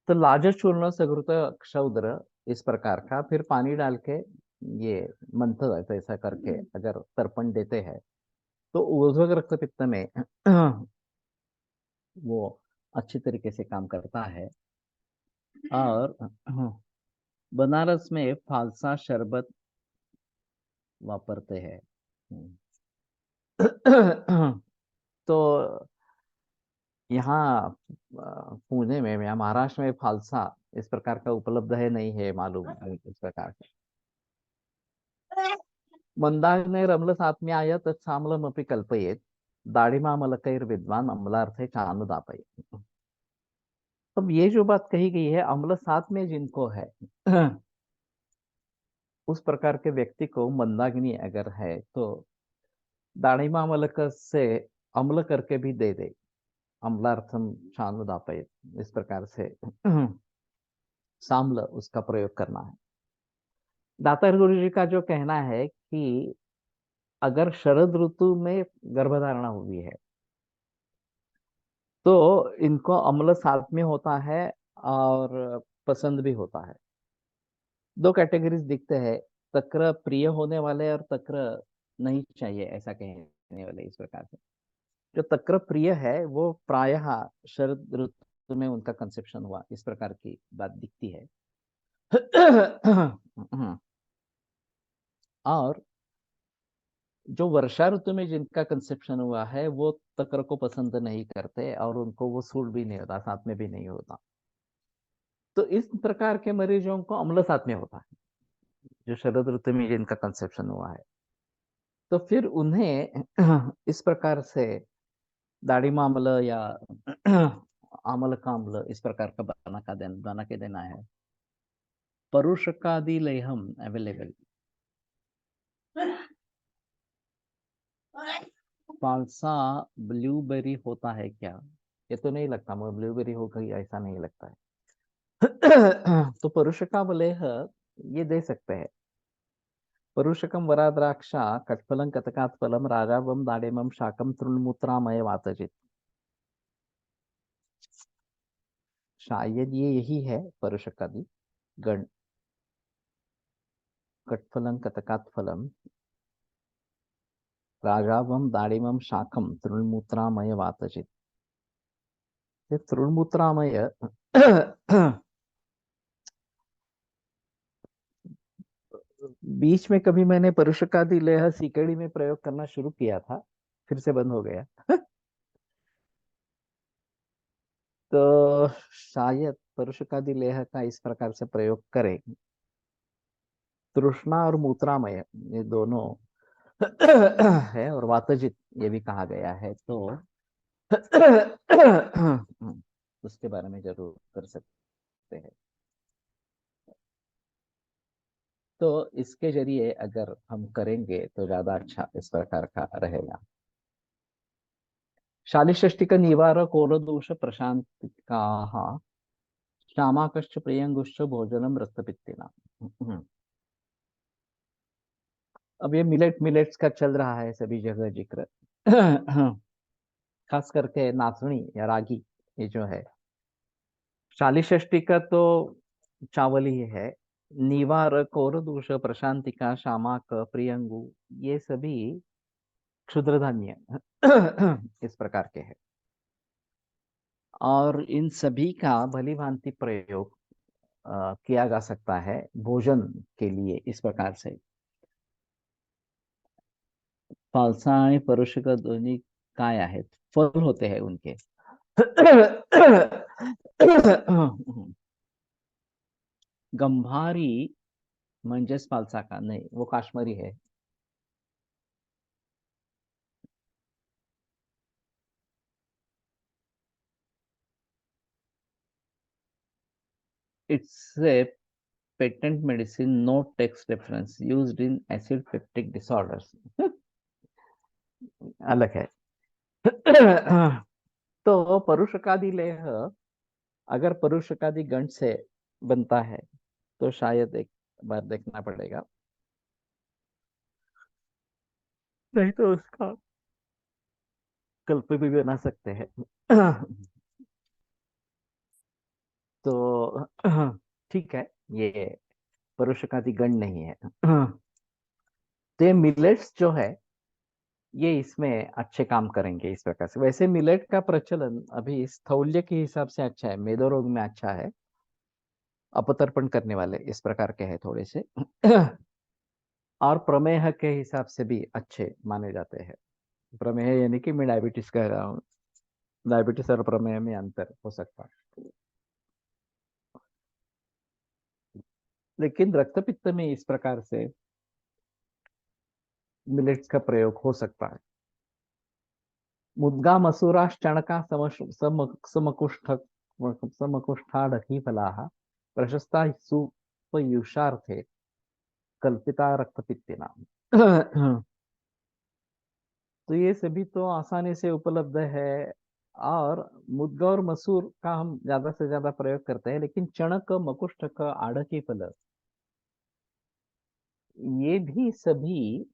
तो लाजर चूर्ण सघृत क्षौद्र इस प्रकार का फिर पानी डाल के ये मंथन ऐसा करके अगर तर्पण देते हैं तो ऊर्ध्वक रक्तपित्त में वो अच्छी तरीके से काम करता है। और बनारस में फालसा शरबत वापरते हैं। तो यहाँ पुणे में या महाराष्ट्र में फालसा इस प्रकार का उपलब्ध है नहीं है मालूम इस प्रकार का। मंदाग्ने रमल सात्म्याय तत्सामलमपि कल्पयेत दाढ़िमामलकैर्विद्वान अम्लार्थे चानुदापयेत। अब ये जो बात कही गई है, अम्ल साथ में जिनको है उस प्रकार के व्यक्ति को मंदाग्नि अगर है तो दाणिमामलक से अम्ल करके भी दे दे, अम्लार्थम शानुदापय, इस प्रकार से साम्ल उसका प्रयोग करना है। दातार गुरु जी का जो कहना है कि अगर शरद ऋतु में गर्भधारणा हुई है तो इनको अम्ल साथ में होता है और पसंद भी होता है। दो कैटेगरीज दिखते हैं, तक्र प्रिय होने वाले और तक्र नहीं चाहिए ऐसा कहने वाले, इस प्रकार से। जो तक्र प्रिय है वो प्रायः शरद ऋतु में उनका कंसेप्शन हुआ, इस प्रकार की बात दिखती है। और जो वर्षा ऋतु में जिनका कंसेप्शन हुआ है वो तक्र को पसंद नहीं करते और उनको वो सूट भी नहीं होता, साथ में भी नहीं होता। तो इस प्रकार के मरीजों को अम्ल साथ में होता है, जो शरद ऋतु में जिनका कंसेप्शन हुआ है। तो फिर उन्हें इस प्रकार से दाढ़ी अम्ल या आमल का अम्ल इस प्रकार का बना के देना है। परुषकादि लेहम अवेलेबल। फालसा ब्लूबेरी होता है क्या? ये तो नहीं लगता मुझे ब्लूबेरी होगा, ऐसा नहीं लगता है। तो परुषका लेह ये दे सकते हैं। परुषकम वराद्राक्ष कटफलम कतकात्फलम राजावम दाडेमम शाकम तृणमूत्रामय वातजित। शायद ये यही है परुषकादि गण। कटफलम कतकात्फलम राजावम दाडिमम शाकम तृणमूत्रामय वातजित। ये तृणमूत्रामय बीच में कभी मैंने परुषकादि लेह सीकड़ी में प्रयोग करना शुरू किया था, फिर से बंद हो गया। तो शायद परुषकादि लेह का इस प्रकार से प्रयोग करें। तृष्णा और मूत्रामय ये दोनों है, और वातजित ये भी कहा गया है, तो उसके बारे में जरूर कर सकते हैं। तो इसके जरिए अगर हम करेंगे तो ज्यादा अच्छा इस प्रकार का रहेगा। शालिषष्टिक निवारक कोलदोष प्रशांतिका श्यामाकश्च प्रियंगुश्च भोजनम रक्तपित्तिना। अब ये मिलेट्स का चल रहा है सभी जगह जिक्र। खास करके नाचनी या रागी, ये जो है शालिषष्टि का तो चावल ही है। निवारक कोरदूष प्रशांतिका शामाक प्रियंगु ये सभी क्षुद्र धान्य इस प्रकार के हैं, और इन सभी का भली भांति प्रयोग किया जा सकता है भोजन के लिए इस प्रकार से। फालसा आणि परुषक दोन्ही काय आहेत? फल होते हैं उनके। गंभारी म्हणजेच फालसा का? नहीं, वो काश्मीरी है। It's a patent medicine, no text reference, used in acid peptic disorders. अलग है। तो परुषकादि लेह अगर परुषकादि गंध से बनता है तो शायद एक बार देखना पड़ेगा, नहीं तो उसका कल्प भी बना सकते हैं। तो ठीक है, ये परुषकादि गण नहीं है। तो मिलेट्स जो है ये इसमें अच्छे काम करेंगे इस प्रकार से। वैसे मिलेट का प्रचलन अभी स्थौल्य के हिसाब से अच्छा है, मेदो रोग में अच्छा है, अपतर्पण करने वाले इस प्रकार के हैं थोड़े से। और प्रमेह के हिसाब से भी अच्छे माने जाते हैं। प्रमेह यानी कि मैं डायबिटीज कह रहा हूँ, डायबिटीज और प्रमेह में अंतर हो सकता है, लेकिन रक्तपित्त में इस प्रकार से मिलेट्स का प्रयोग हो सकता है। मुद्गा मसूरा चणका समकुष्ठ समकुष्ठाढकी फलाः प्रशस्ता सुपयुषार्थे कल्पिता रक्तपित्तिना। तो ये सभी तो आसानी से उपलब्ध है। और मुद्गा और मसूर का हम ज्यादा से ज्यादा प्रयोग करते हैं, लेकिन चणक, मकुष्ठक, आड़की फल, ये भी सभी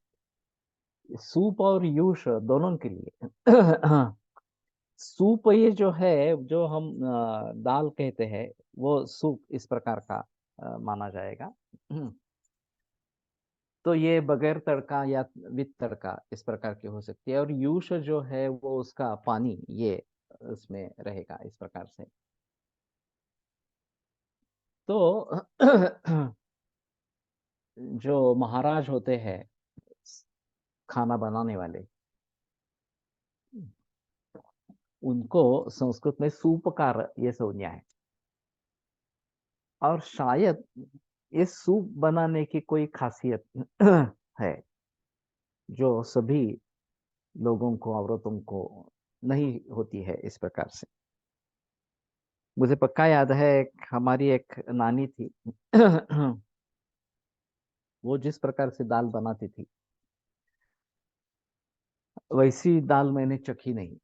सूप और यूष दोनों के लिए। सूप ये जो है, जो हम दाल कहते हैं, वो सूप इस प्रकार का माना जाएगा। तो ये बगैर तड़का या विद तड़का इस प्रकार की हो सकती है। और यूष जो है वो उसका पानी ये उसमें रहेगा इस प्रकार से। तो जो महाराज होते हैं खाना बनाने वाले, उनको संस्कृत में सूपकार ये संज्ञा है। और शायद इस सूप बनाने की कोई खासियत है जो सभी लोगों को, औरतों को नहीं होती है इस प्रकार से। मुझे पक्का याद है, हमारी एक नानी थी। वो जिस प्रकार से दाल बनाती थी, वैसी दाल मैंने चखी नहीं।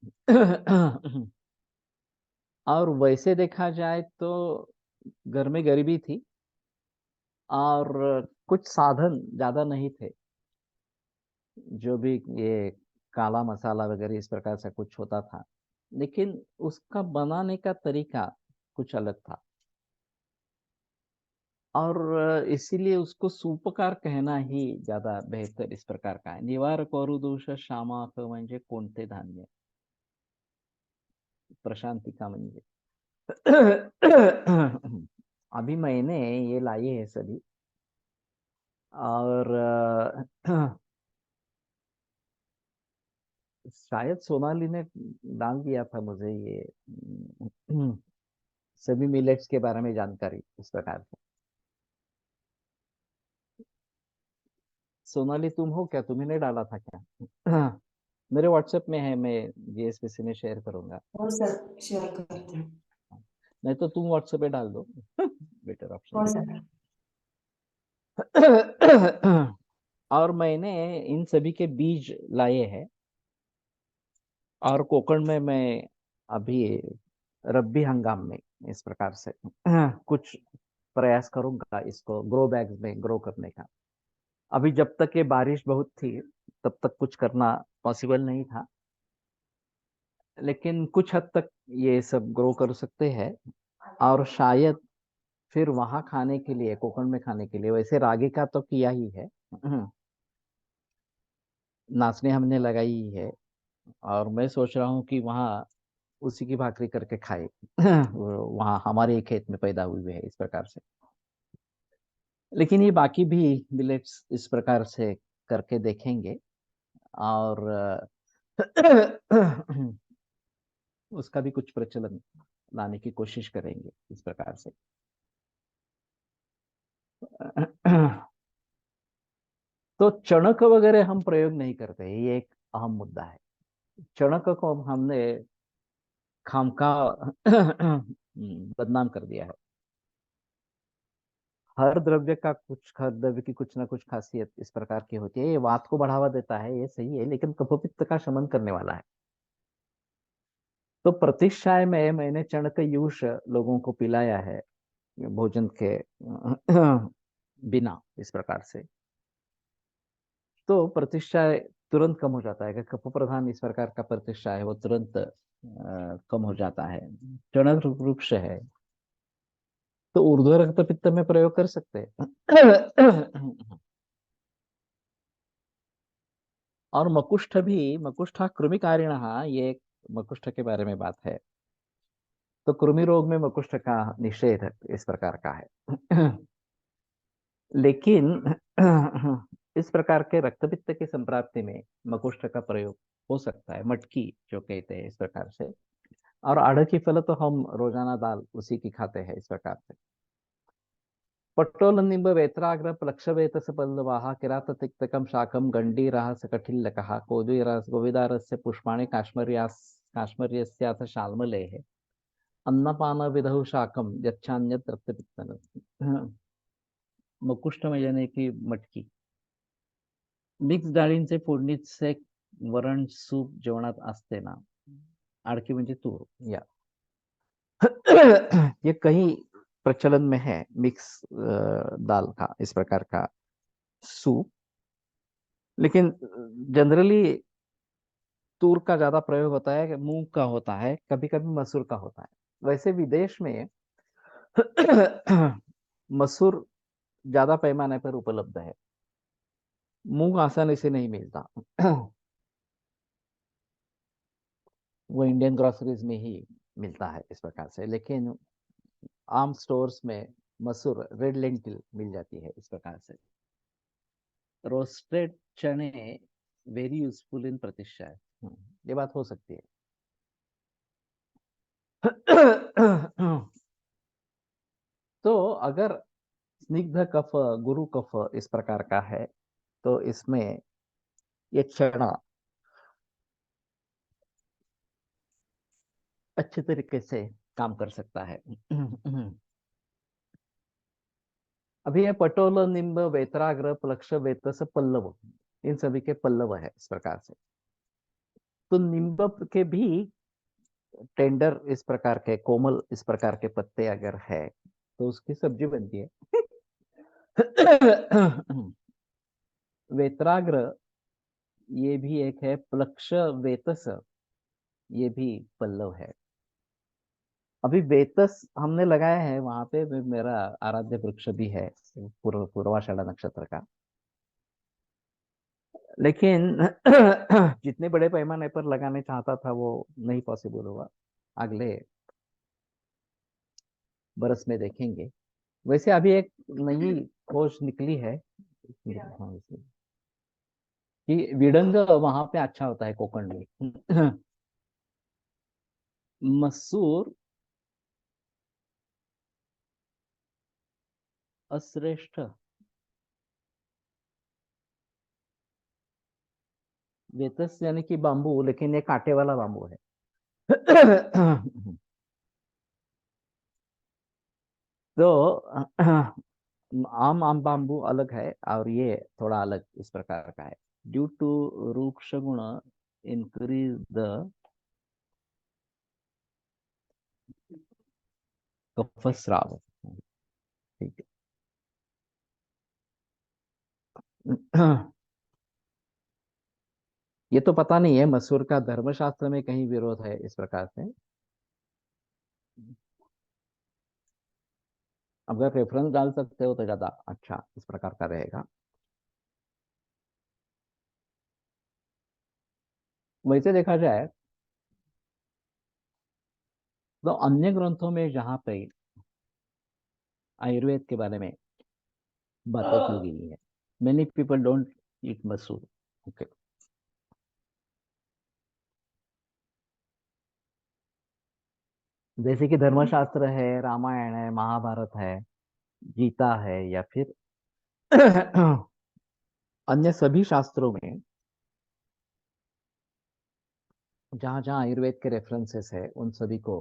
और वैसे देखा जाए तो घर में गरीबी थी और कुछ साधन ज्यादा नहीं थे। जो भी ये काला मसाला वगैरह इस प्रकार से कुछ होता था, लेकिन उसका बनाने का तरीका कुछ अलग था। और इसीलिए उसको सूपकार कहना ही ज्यादा बेहतर इस प्रकार का है। निवार करू दोष शामाक म्हणजे कोणते धान्य, प्रशांतिका म्हणजे। अभी मैंने ये लाई है सभी। और शायद सोनाली ने डाल दिया था मुझे ये सभी मिलेट्स के बारे में जानकारी इस प्रकार से। सोनाली तुम हो क्या, तुम्ही ने डाला था क्या? मेरे व्हाट्सएप में है, मैं जीएसपीसी में शेयर करूंगा। हो सर, शेयर करते हैं। नहीं तो तुम व्हाट्सएप पे डाल दो। बेटर ऑप्शन हो है। सर। और मैंने इन सभी के बीज लाए हैं। और कोकण में मैं अभी रब्बी हंगाम में इस प्रकार से कुछ प्रयास करूंगा इसको ग्रो बैग्स में ग्रो करने का। अभी जब तक ये बारिश बहुत थी, तब तक कुछ करना पॉसिबल नहीं था, लेकिन कुछ हद तक ये सब ग्रो कर सकते हैं। और शायद फिर वहां खाने के लिए, कोकण में खाने के लिए, वैसे रागी का तो किया ही है। नाचने हमने लगाई ही है। और मैं सोच रहा हूँ कि वहाँ उसी की भाकरी करके खाए। वहाँ हमारे ही खेत में पैदा हुई है इस प्रकार से। लेकिन ये बाकी भी मिलेट्स इस प्रकार से करके देखेंगे। और उसका भी कुछ प्रचलन लाने की कोशिश करेंगे इस प्रकार से। तो चणक वगैरह हम प्रयोग नहीं करते, ये एक अहम मुद्दा है। चणक को हमने खामखा बदनाम कर दिया है। हर द्रव्य की कुछ ना कुछ खासियत इस प्रकार की होती है। ये वात को बढ़ावा देता है, ये सही है, लेकिन कफपित्त का शमन करने वाला है। तो प्रतिष्ठाय में मैंने चणकयूष लोगों को पिलाया है भोजन के बिना इस प्रकार से। तो प्रतिष्ठाय तुरंत कम हो जाता है। अगर कफ प्रधान इस प्रकार का प्रतिष्ठा है, वो तुरंत कम हो जाता है। चणक वृक्ष है तो ऊर्ध्व रक्तपित्त में प्रयोग कर सकते हैं। और मकुष्ठ भी, मकुष्ठा कृमिकारिण, ये एक मकुष्ठ के बारे में बात है। तो कृमि रोग में मकुष्ठ का निषेध इस प्रकार का है। लेकिन इस प्रकार के रक्तपित्त की संप्राप्ति में मकुष्ठ का प्रयोग हो सकता है, मटकी जो कहते हैं इस प्रकार से। और आड़ की फल तो हम रोजाना दाल उसी की खाते हैं इस प्रकार से। पट्टोल निंब वेत्राग्र प्लक्षवेत सपल्लवाः किरात तिक्तकम शाकम गंडी रह सकटिल्लकः कोदुरस गोविदारस्य पुष्पाणि काश्मर्यस्याथ शाल्मलेः अन्नपान विधौ शाकम यच्छान्यत् रक्तपित्तन। मकुष्ट म्हणजे की मटकी. मिक्स डाळींचे फोडणीचे वरण सूप जेवणात असते ना. आड़की म्हणजे तूर या ये कहीं प्रचलन में है मिक्स दाल का, इस प्रकार का सूप। लेकिन जनरली तूर का ज्यादा प्रयोग होता है, मूंग का होता है, कभी कभी मसूर का होता है। वैसे विदेश में मसूर ज्यादा पैमाने पर उपलब्ध है, मूंग आसानी से नहीं मिलता। वो इंडियन ग्रोसरीज में ही मिलता है इस प्रकार से। लेकिन आम स्टोर्स में मसूर रेड लेंटिल मिल जाती है इस प्रकार से। रोस्टेड चने वेरी यूजफुल इन प्रतिष्ठा। ये बात हो सकती है। तो अगर स्निग्ध कफ गुरु कफ इस प्रकार का है तो इसमें ये चना अच्छे तरीके से काम कर सकता है। अभी ये पटोल निम्ब वेत्राग्र प्लक्ष वेतस पल्लव, इन सभी के पल्लव है इस प्रकार से। तो निम्ब के भी टेंडर इस प्रकार के कोमल इस प्रकार के पत्ते अगर है तो उसकी सब्जी बनती है। वेत्राग्र ये भी एक है, प्लक्ष वेतस ये भी पल्लव है। अभी वेतस हमने लगाया है वहां पे, मेरा आराध्य वृक्ष भी है पूर्वाषाढ़ा नक्षत्र का। लेकिन जितने बड़े पैमाने पर लगाने चाहता था वो नहीं पॉसिबल हुआ। अगले बरस में देखेंगे। वैसे अभी एक नई खोज निकली है, हाँ, कि विडंग वहां पे अच्छा होता है कोकण में। मसूर अश्रेष्ठ वेतस यानी कि बांबू, लेकिन ये कांटे वाला बांबू है। तो आम आम बांबू अलग है और ये थोड़ा अलग इस प्रकार का है। ड्यू टू रूक्ष गुण इंक्रीज द कफस्राव। ठीक है। ये तो पता नहीं है मसूर का धर्मशास्त्र में कहीं विरोध है इस प्रकार से। अगर रेफरेंस डाल सकते हो तो ज्यादा अच्छा इस प्रकार का रहेगा। वैसे देखा जाए तो अन्य ग्रंथों में जहाँ पे आयुर्वेद के बारे में बातें की गई है, मेनी पीपल डोंट ईट मसूर। ओके। जैसे कि धर्मशास्त्र है, रामायण है, महाभारत है, गीता है, या फिर अन्य सभी शास्त्रों में जहां जहां आयुर्वेद के रेफरेंसेस है उन सभी को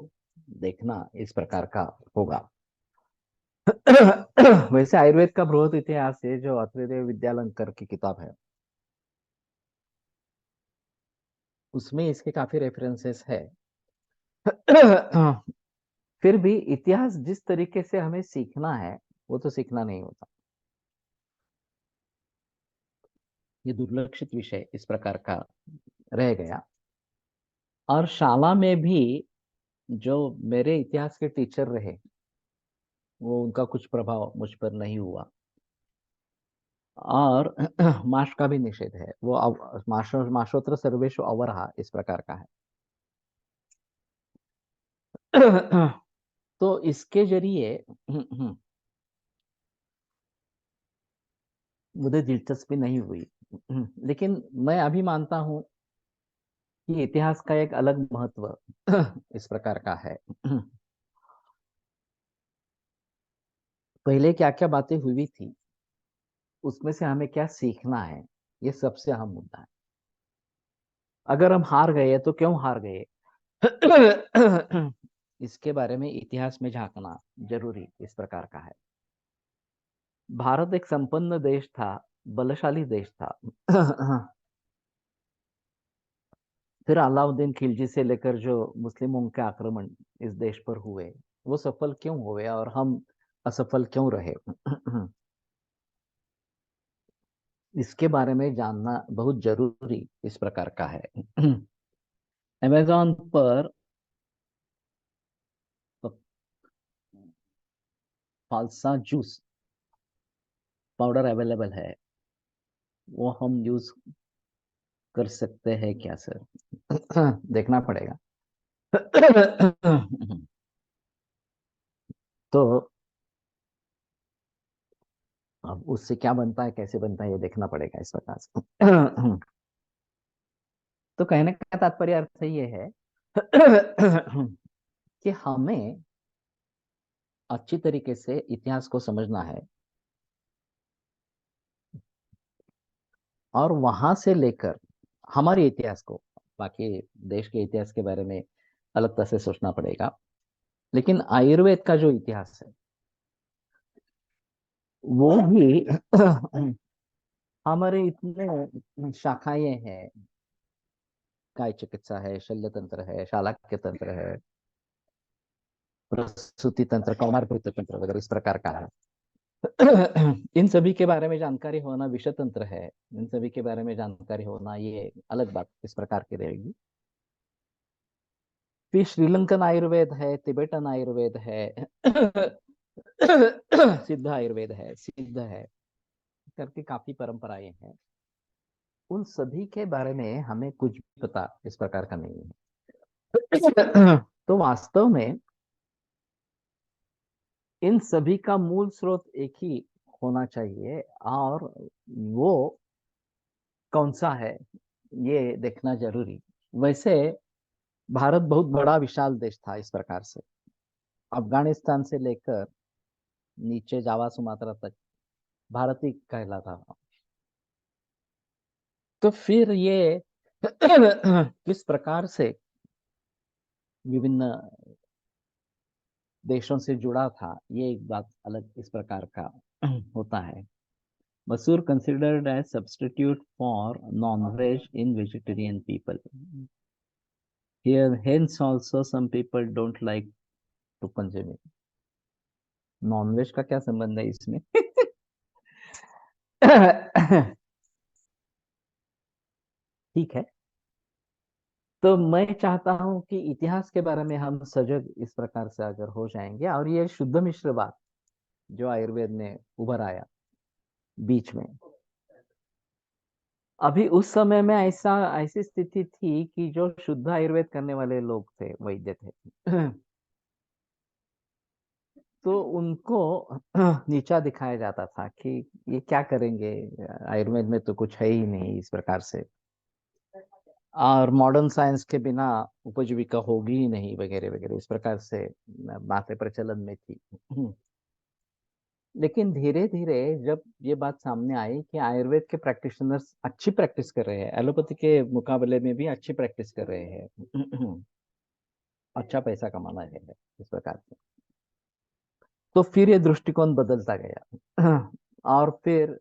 देखना इस प्रकार का होगा। वैसे आयुर्वेद का बृहद इतिहास है जो अत्रेदेव विद्यालंकर की किताब है, उसमें इसके काफी रेफरेंसेस है। फिर भी इतिहास जिस तरीके से हमें सीखना है वो तो सीखना नहीं होता। ये दुर्लक्षित विषय इस प्रकार का रह गया। और शाला में भी जो मेरे इतिहास के टीचर रहे वो उनका कुछ प्रभाव मुझ पर नहीं हुआ। और माश का भी निषेध है, वो माशोत्र सर्वेषु अवरहा इस प्रकार का है। तो इसके जरिए मुझे दिलचस्पी नहीं हुई। लेकिन मैं अभी मानता हूं कि इतिहास का एक अलग महत्व इस प्रकार का है। पहले क्या क्या बातें हुई थी, उसमें से हमें क्या सीखना है, ये सबसे अहम मुद्दा है। अगर हम हार गए तो क्यों हार गए, इसके बारे में इतिहास में झांकना जरूरी इस प्रकार का है। भारत एक संपन्न देश था, बलशाली देश था। फिर अलाउद्दीन खिलजी से लेकर जो मुस्लिमों के आक्रमण इस देश पर हुए, वो सफल क्यों हुए और हम असफल क्यों रहे? इसके बारे में जानना बहुत जरूरी इस प्रकार का है। अमेजोन पर फालसा जूस पाउडर अवेलेबल है, वो हम यूज कर सकते हैं क्या सर? देखना पड़ेगा। तो अब उससे क्या बनता है, कैसे बनता है, ये देखना पड़ेगा इस प्रकार से। तो कहने का तात्पर्य अर्थ ये है कि हमें अच्छी तरीके से इतिहास को समझना है, और वहां से लेकर हमारे इतिहास को, बाकी देश के इतिहास के बारे में अलग तरह से सोचना पड़ेगा, लेकिन आयुर्वेद का जो इतिहास है वो भी हमारे इतने शाखाएं हैं, काय चिकित्सा है, शल्य तंत्र है, शालाक्य तंत्र है, प्रसूति तंत्र, कौमारभृत्य तंत्र वगैरह इस प्रकार का है। इन सभी के बारे में जानकारी होना विषय तंत्र है, इन सभी के बारे में जानकारी होना ये अलग बात इस प्रकार की रहेगी। फिर श्रीलंकन आयुर्वेद है, तिबेटन आयुर्वेद है, सिद्ध आयुर्वेद है, सिद्ध है, करके काफी परंपराएं हैं। उन सभी के बारे में हमें कुछ भी पता इस प्रकार का नहीं है। तो वास्तव में इन सभी का मूल स्रोत एक ही होना चाहिए, और वो कौन सा है ये देखना जरूरी। वैसे भारत बहुत बड़ा विशाल देश था इस प्रकार से, अफगानिस्तान से लेकर नीचे जावा सुमात्रा तक भारत ही कहलाता था। तो फिर ये किस प्रकार से विभिन्न देशों से जुड़ा था, ये एक बात अलग इस प्रकार का होता है। मसूर considered as substitute for non-veg in vegetarian people. Here, hence also some people don't like to consume it. Non veg का क्या संबंध है इसमें? ठीक है। तो मैं चाहता हूं कि इतिहास के बारे में हम सजग इस प्रकार से अगर हो जाएंगे, और ये शुद्ध मिश्र बात जो आयुर्वेद में उभर आया बीच में, अभी उस समय में ऐसा ऐसी स्थिति थी कि जो शुद्ध आयुर्वेद करने वाले लोग थे, वैद्य थे, तो उनको नीचा दिखाया जाता था कि ये क्या करेंगे, आयुर्वेद में तो कुछ है ही नहीं इस प्रकार से, और मॉडर्न साइंस के बिना उपजीविका होगी ही नहीं वगैरह वगैरह इस प्रकार से बातें प्रचलन में थी। लेकिन धीरे धीरे जब ये बात सामने आई कि आयुर्वेद के प्रैक्टिशनर्स अच्छी प्रैक्टिस कर रहे हैं, एलोपैथी के मुकाबले में भी अच्छी प्रैक्टिस कर रहे हैं, अच्छा पैसा कमाना है इस प्रकार से, तो फिर ये दृष्टिकोण बदलता गया। और फिर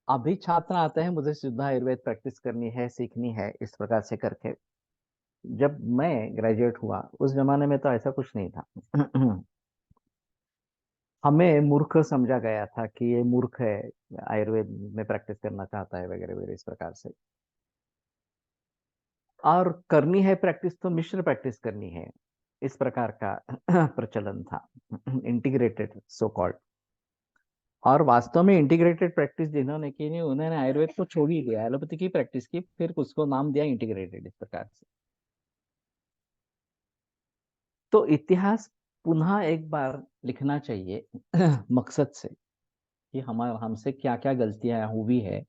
अभी छात्र आते हैं, मुझे शुद्ध आयुर्वेद प्रैक्टिस करनी है, सीखनी है इस प्रकार से करके। जब मैं ग्रेजुएट हुआ उस जमाने में तो ऐसा कुछ नहीं था। हमें मूर्ख समझा गया था कि ये मूर्ख है, आयुर्वेद में प्रैक्टिस करना चाहता है वगैरह वगैरह इस प्रकार से। और करनी है प्रैक्टिस तो मिश्र प्रैक्टिस करनी है, इस प्रकार का प्रचलन था, इंटीग्रेटेड सो कॉल्ड। और वास्तव में इंटीग्रेटेड प्रैक्टिस जिन्होंने की नहीं, उन्होंने आयुर्वेद को छोड़ ही दिया, एलोपैथी की प्रैक्टिस की, फिर उसको नाम दिया इंटीग्रेटेड इस प्रकार से। तो इतिहास पुनः एक बार लिखना चाहिए, मकसद से कि हमारे हमसे क्या क्या गलतियां हुई है,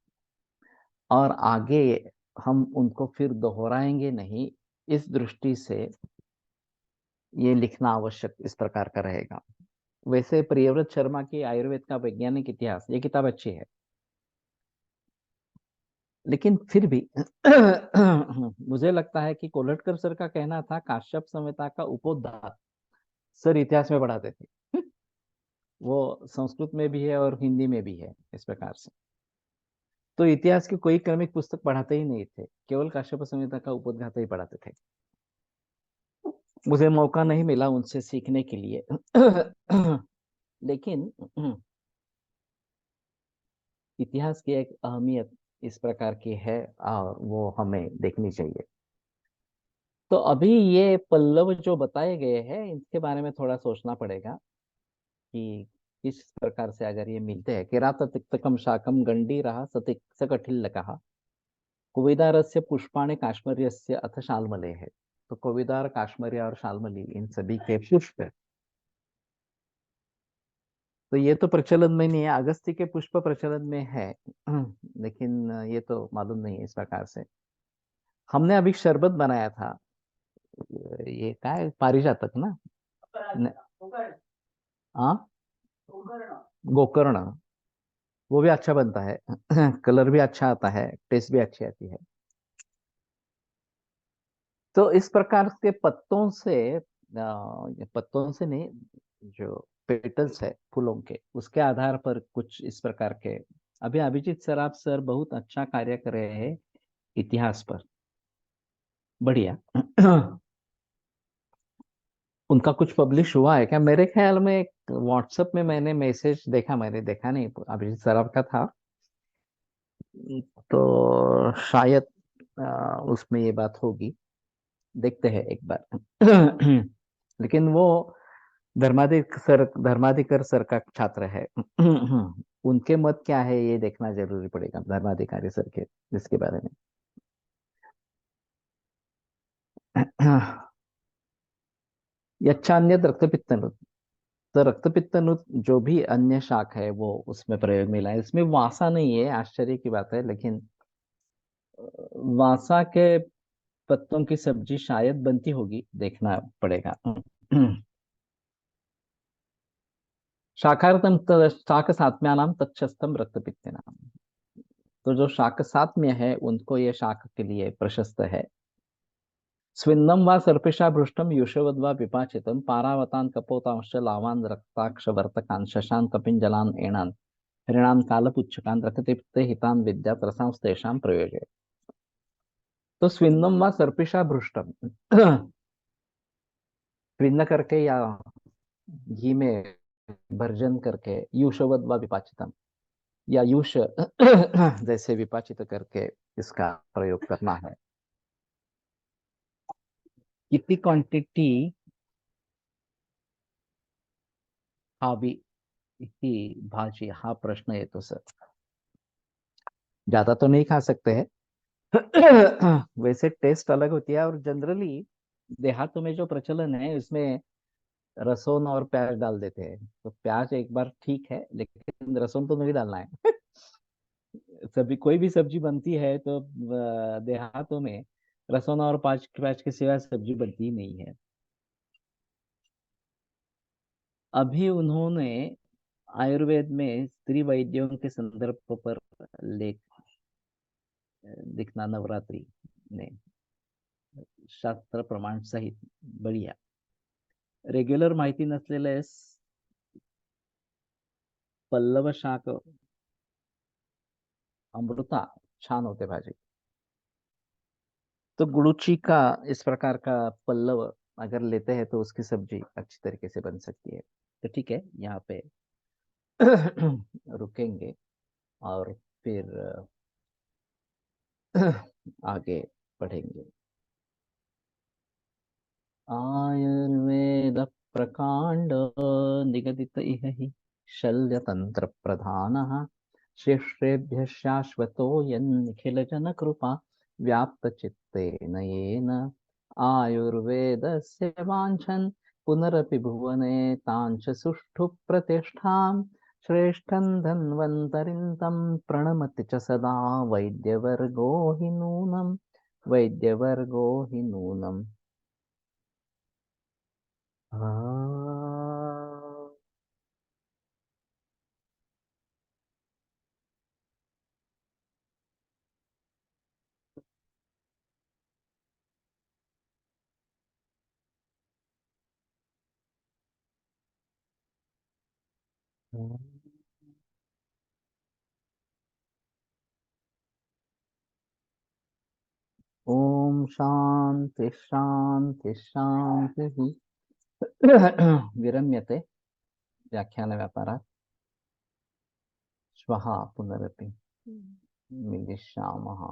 और आगे हम उनको फिर दोहराएंगे नहीं, इस दृष्टि से ये लिखना आवश्यक इस प्रकार का रहेगा। वैसे प्रियव्रत शर्मा की आयुर्वेद का वैज्ञानिक इतिहास ये किताब अच्छी है, लेकिन फिर भी मुझे लगता है कि कोल्हटकर सर का कहना था, काश्यप संहिता का उपोद्घात सर इतिहास में बढ़ाते थे। वो संस्कृत में भी है और हिंदी में भी है इस प्रकार से। तो इतिहास की कोई क्रमिक पुस्तक पढ़ाते ही नहीं थे, केवल काश्यप संहिता का उपोद्घात ही पढ़ाते थे। मुझे मौका नहीं मिला उनसे सीखने के लिए। लेकिन इतिहास की एक अहमियत इस प्रकार की है और वो हमें देखनी चाहिए। तो अभी ये पल्लव जो बताए गए हैं इनके बारे में थोड़ा सोचना पड़ेगा कि किस प्रकार से अगर ये मिलते हैं। किरात तिक्तकम शाकम गंडी रहा सतिक सकटिल कहा, कुविदारस्य पुष्पाणि काश्मीर्यस्य अथ शाल्मले है। तो कुविदार, काश्मीरी और शाल्मली इन सभी के पुष्प है। तो ये तो प्रचलन में नहीं है, अगस्ती के पुष्प प्रचलन में है। लेकिन ये तो मालूम नहीं है इस प्रकार से। हमने अभी शरबत बनाया था, ये क्या है, पारिजातक ना? न- हाँ, गोकर्ण। वो भी अच्छा बनता है। कलर भी अच्छा आता है, टेस्ट भी अच्छी आती है। तो इस प्रकार के पत्तों से, पत्तों से नहीं, जो पेटल्स है फूलों के, उसके आधार पर कुछ इस प्रकार के। अभी अभिजीत सराफ सर बहुत अच्छा कार्य कर रहे हैं इतिहास पर, बढ़िया। उनका कुछ पब्लिश हुआ है क्या? मेरे ख्याल में व्हाट्सएप में मैंने मैसेज देखा, मैंने देखा नहीं, अभिजीत सराफ का था। तो शायद उसमें ये बात होगी, देखते हैं एक बार। लेकिन वो धर्माधिकर सर का छात्र है। उनके मत क्या है ये देखना जरूरी पड़ेगा, धर्माधिकारी सर के जिसके बारे में। यच्छान्य रक्तपित्तनुत। तो रक्तपित्तनुत जो भी अन्य शाख है वो उसमें प्रयोग मिला है। इसमें वासा नहीं है, आश्चर्य की बात है, लेकिन वासा के पत्तों की सब्जी शायद बनती होगी, देखना पड़ेगा। शाकार्थम शाक सात्म्यानाम तक्षस्तम रक्तपित्त नाम। तो जो शाक सात्म्य है उनको ये शाक के लिए प्रशस्त है। स्विन्नम वा सर्पिषा भृष्टम युषवद वा विपाचितम पारावतान कपोतांश लावान रक्ताक्ष वर्तकान शशान कपिंजलान एणान हरिणान कालपुच्छकान रक्तपित्ते हितान विद्यात रसांस्तेषां प्रयोजे। तो स्विन्नम वा सर्पिषा भृष्टम, स्विन्न करके या घी में भर्जन करके, युषवद वा विपाचितम, या युष जैसे विपाचित करके इसका प्रयोग करना है। कितनी क्वांटिटी हवी ही भाजी, हा प्रश्न येतो सर। ज्यादा तो नहीं खा सकते हैं। वैसे टेस्ट अलग होती है, और जनरली देहातों में जो प्रचलन है उसमें रसोन और प्याज डाल देते हैं। तो प्याज एक बार ठीक है, लेकिन रसोन तो नहीं डालना है। सब्जी, कोई भी सब्जी बनती है तो देहातों में रसोन और प्याज प्याज के सिवा सब्जी बनती ही नहीं है। अभी उन्होंने आयुर्वेद में स्त्री वैद्यों के संदर्भ पर लेख लिखना, नवरात्रि ने शास्त्र प्रमाण सहित, बढ़िया। रेग्युलर माहिती नसलेले पल्लव शाक अमृता छान होते भाजी। तो गुड़ुची का इस प्रकार का पल्लव अगर लेते हैं तो उसकी सब्जी अच्छी तरीके से बन सकती है। तो ठीक है, यहाँ पे रुकेंगे और फिर आगे बढ़ेंगे। आयुर्वेद प्रकांड निगदित इह हि शल्यतंत्र प्रधानः शिष्येभ्यः शाश्वतोऽयन्निखिल जन कृपा व्याप्त चित्तेन येन आयुर्वेदस्य वाञ्छन् पुनरपि भुवने ताञ्च सुष्ठु प्रतिष्ठां श्रेष्ठं धन्वन्तरिं तं प्रणमति च सदा वैद्यवर्गो हि नूनम्, वैद्यवर्गो हि नूनम्। हाँ। ओम शांति शांति शांति। विरम्यते व्याख्यान व्यापारात् श्वः पुनरपि मिलिष्यामः।